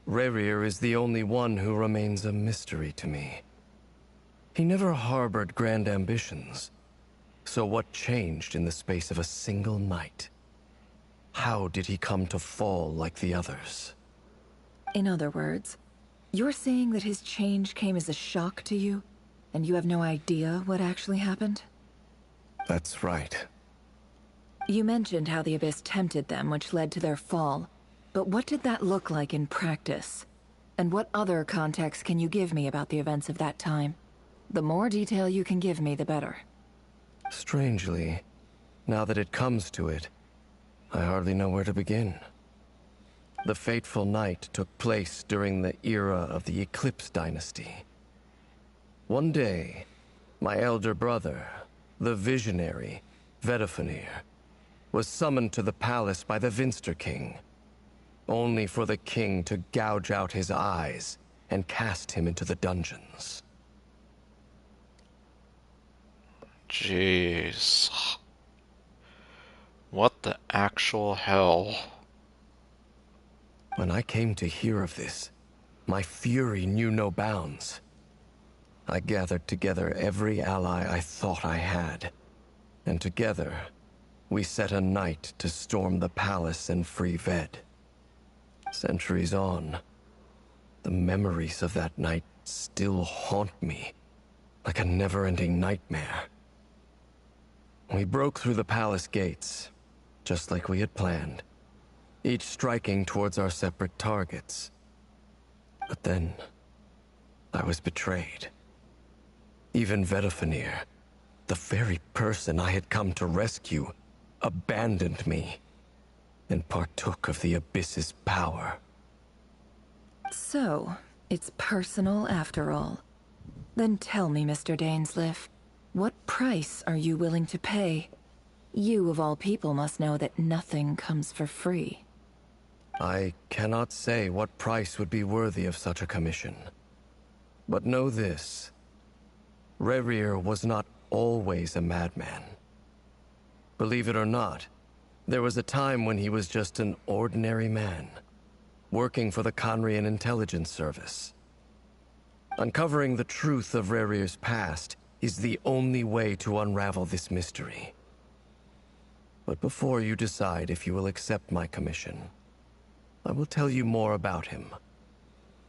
Rerir is the only one who remains a mystery to me. He never harbored grand ambitions. So what changed in the space of a single night? How did he come to fall like the others? In other words, you're saying that his change came as a shock to you, and you have no idea what actually happened? That's right. You mentioned how the Abyss tempted them, which led to their fall. But what did that look like in practice? And what other context can you give me about the events of that time? The more detail you can give me, the better. Strangely, now that it comes to it, I hardly know where to begin. The fateful night took place during the era of the Eclipse Dynasty. One day, my elder brother, the visionary, Vedifenir, was summoned to the palace by the Vinster King, only for the king to gouge out his eyes and cast him into the dungeons. Jeez. What the actual hell? When I came to hear of this, my fury knew no bounds. I gathered together every ally I thought I had, and together, we set a night to storm the palace and free Ved. Centuries on, the memories of that night still haunt me, like a never-ending nightmare. We broke through the palace gates, just like we had planned, each striking towards our separate targets. But then, I was betrayed. Even Vedifenir, the very person I had come to rescue, abandoned me and partook of the Abyss's power. So, it's personal after all. Then tell me, Mr. Dainsleif, what price are you willing to pay? You, of all people, must know that nothing comes for free. I cannot say what price would be worthy of such a commission. But know this. Rerir was not always a madman. Believe it or not, there was a time when he was just an ordinary man, working for the Conrian Intelligence Service. Uncovering the truth of Rerir's past is the only way to unravel this mystery. But before you decide if you will accept my commission, I will tell you more about him.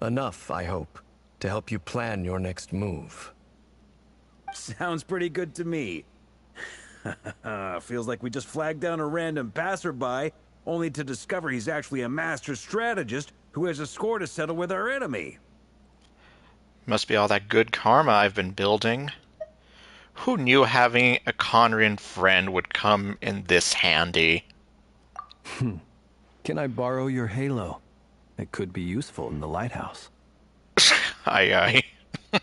Enough, I hope, to help you plan your next move. Sounds pretty good to me. Feels like we just flagged down a random passerby, only to discover he's actually a master strategist who has a score to settle with our enemy. Must be all that good karma I've been building. Who knew having a Conrian friend would come in this handy? Can I borrow your halo? It could be useful in the lighthouse. Aye, aye. Hey,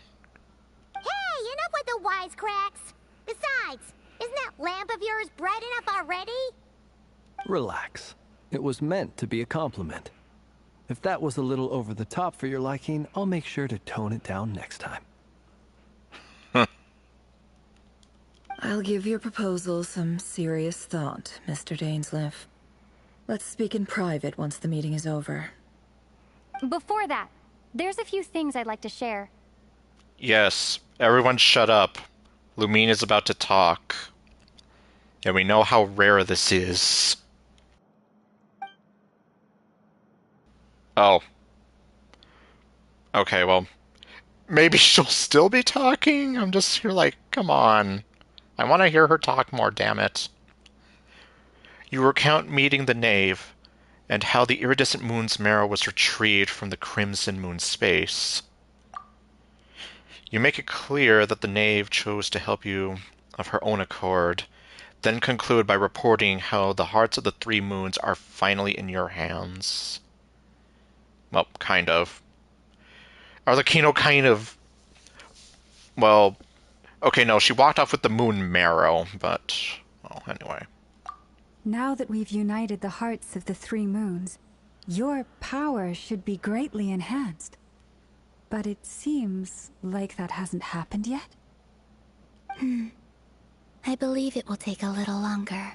enough with the wisecracks! Besides, isn't that lamp of yours bright enough already? Relax. It was meant to be a compliment. If that was a little over the top for your liking, I'll make sure to tone it down next time. I'll give your proposal some serious thought, Mr. Dainsleif. Let's speak in private once the meeting is over. Before that, there's a few things I'd like to share. Yes, everyone shut up. Lumine is about to talk. And we know how rare this is. Oh. Okay, well, maybe she'll still be talking? I'm just here like, come on. I want to hear her talk more, damn it. You recount meeting the Knave, and how the iridescent moon's marrow was retrieved from the crimson moon space. You make it clear that the Knave chose to help you of her own accord, then conclude by reporting how the hearts of the three moons are finally in your hands. Well, kind of. Arlecchino kind of... Well, okay, no, she walked off with the moon marrow, but... Well, anyway. Now that we've united the hearts of the three moons, your power should be greatly enhanced. But it seems like that hasn't happened yet. I believe it will take a little longer.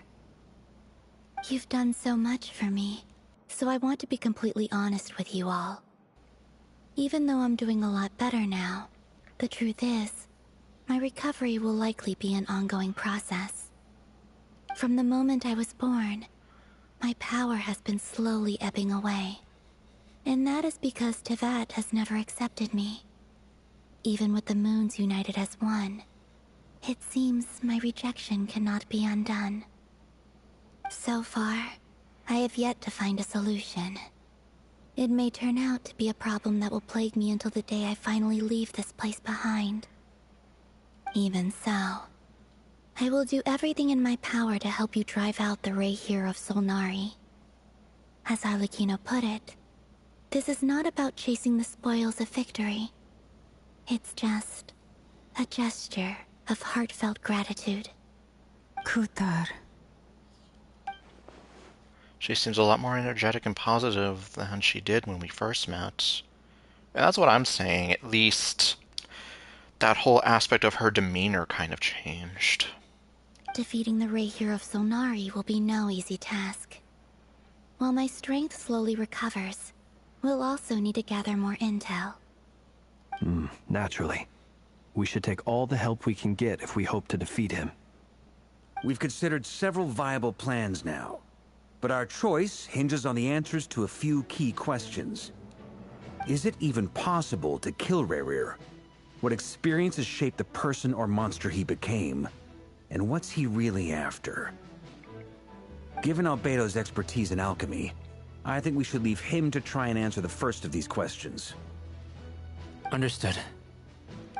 You've done so much for me, so I want to be completely honest with you all. Even though I'm doing a lot better now, the truth is, my recovery will likely be an ongoing process. From the moment I was born, my power has been slowly ebbing away. And that is because Tevat has never accepted me. Even with the moons united as one, it seems my rejection cannot be undone. So far, I have yet to find a solution. It may turn out to be a problem that will plague me until the day I finally leave this place behind. Even so, I will do everything in my power to help you drive out the Ray here of Solnari. As Arlecchino put it, this is not about chasing the spoils of victory. It's just a gesture of heartfelt gratitude. Kutar. She seems a lot more energetic and positive than she did when we first met. And that's what I'm saying. At least that whole aspect of her demeanor kind of changed. Defeating the Ray here of Solnari will be no easy task. While my strength slowly recovers, we'll also need to gather more intel. Naturally. We should take all the help we can get if we hope to defeat him. We've considered several viable plans now, but our choice hinges on the answers to a few key questions. Is it even possible to kill Rerir? What experiences shaped the person or monster he became? And what's he really after? Given Albedo's expertise in alchemy, I think we should leave him to try and answer the first of these questions. Understood.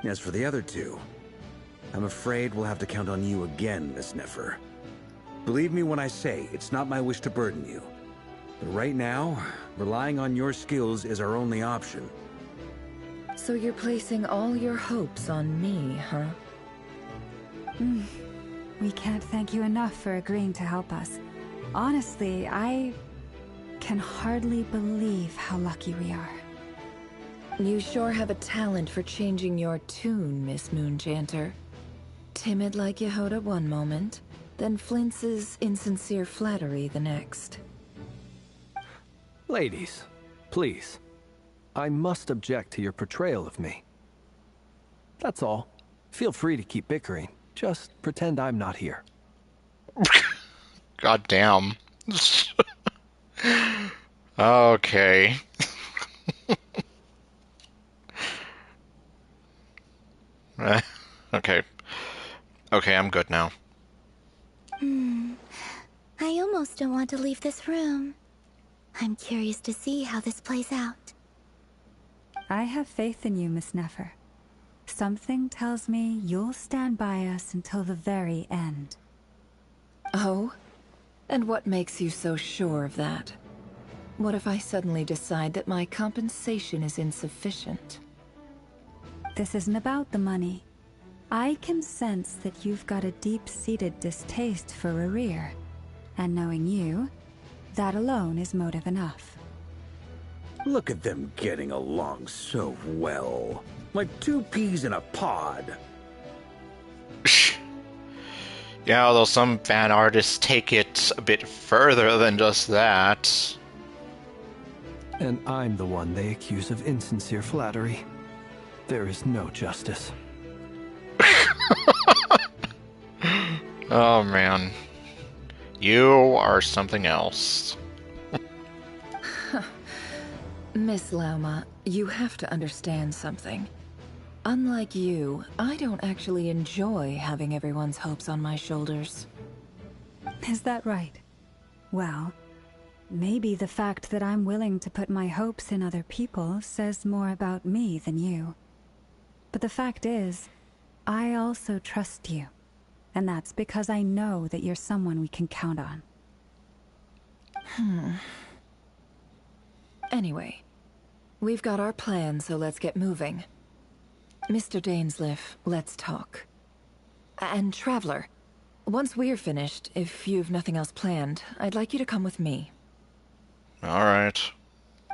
As for the other two, I'm afraid we'll have to count on you again, Miss Nefer. Believe me when I say it's not my wish to burden you. But right now, relying on your skills is our only option. So you're placing all your hopes on me, huh? We can't thank you enough for agreeing to help us. Honestly, I can hardly believe how lucky we are. You sure have a talent for changing your tune, Miss Moonchanter. Timid like Yehoda one moment, then flinches insincere flattery the next. Ladies, please. I must object to your portrayal of me. That's all. Feel free to keep bickering. Just pretend I'm not here. God damn. Okay. Okay. Okay, I'm good now. I almost don't want to leave this room. I'm curious to see how this plays out. I have faith in you, Miss Nefer. Something tells me you'll stand by us until the very end. Oh? And what makes you so sure of that? What if I suddenly decide that my compensation is insufficient? This isn't about the money. I can sense that you've got a deep-seated distaste for Rerir. And knowing you, that alone is motive enough. Look at them getting along so well. Like two peas in a pod. Yeah, although some fan artists take it a bit further than just that. And I'm the one they accuse of insincere flattery. There is no justice. Oh man. You are something else. Miss Lauma, you have to understand something. Unlike you, I don't actually enjoy having everyone's hopes on my shoulders. Is that right? Well, maybe the fact that I'm willing to put my hopes in other people says more about me than you. But the fact is, I also trust you. And that's because I know that you're someone we can count on. Anyway, we've got our plan, so let's get moving. Mr. Dainsleif, let's talk. And Traveler, once we're finished, if you've nothing else planned, I'd like you to come with me. Alright.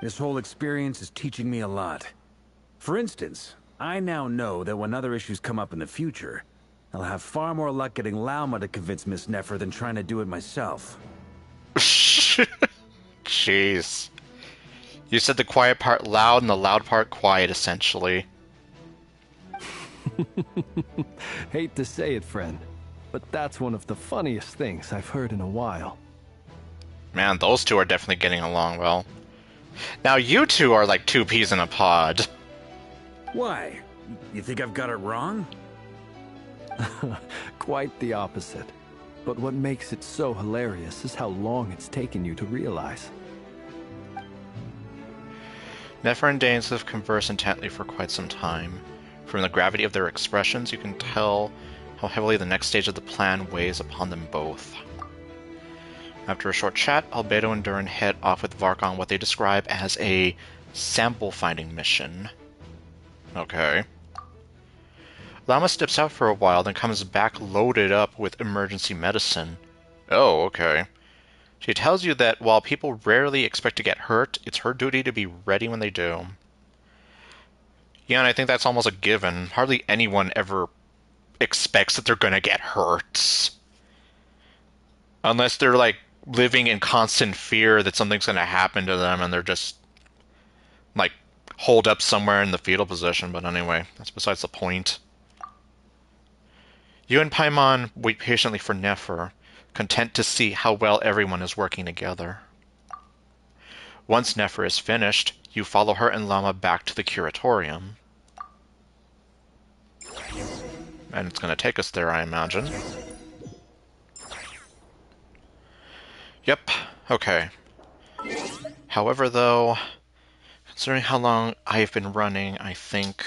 This whole experience is teaching me a lot. For instance, I now know that when other issues come up in the future, I'll have far more luck getting Lauma to convince Miss Nefer than trying to do it myself. Jeez. You said the quiet part loud and the loud part quiet, essentially. Hate to say it, friend, but that's one of the funniest things I've heard in a while. Man, those two are definitely getting along well. Now you two are like two peas in a pod. Why? You think I've got it wrong? Quite the opposite. But what makes it so hilarious is how long it's taken you to realize. Nefer and Dainsleif converse intently for quite some time. From the gravity of their expressions, you can tell how heavily the next stage of the plan weighs upon them both. After a short chat, Albedo and Durin head off with Vark on what they describe as a sample-finding mission. Okay. Llama steps out for a while, then comes back loaded up with emergency medicine. Oh, okay. She tells you that while people rarely expect to get hurt, it's her duty to be ready when they do. Yeah, and I think that's almost a given. Hardly anyone ever expects that they're gonna get hurt. Unless they're, like, living in constant fear that something's gonna happen to them and they're just, like, holed up somewhere in the fetal position. But anyway, that's besides the point. You and Paimon wait patiently for Nefer, content to see how well everyone is working together. Once Nefer is finished, you follow her and Llama back to the Curatorium. And it's going to take us there, I imagine. Yep, okay. However, though, considering how long I've been running, I think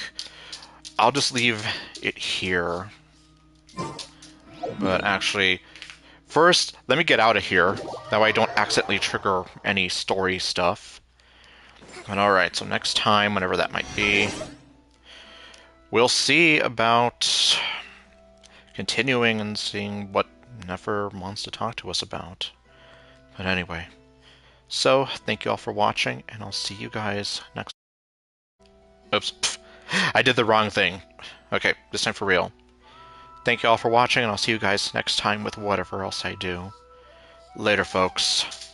I'll just leave it here. But actually, first, let me get out of here. That way I don't accidentally trigger any story stuff. But alright, so next time, whenever that might be, we'll see about continuing and seeing what Nefer wants to talk to us about. But anyway, so thank you all for watching, and I'll see you guys next. Oops, I did the wrong thing. Okay, this time for real. Thank you all for watching, and I'll see you guys next time with whatever else I do. Later, folks.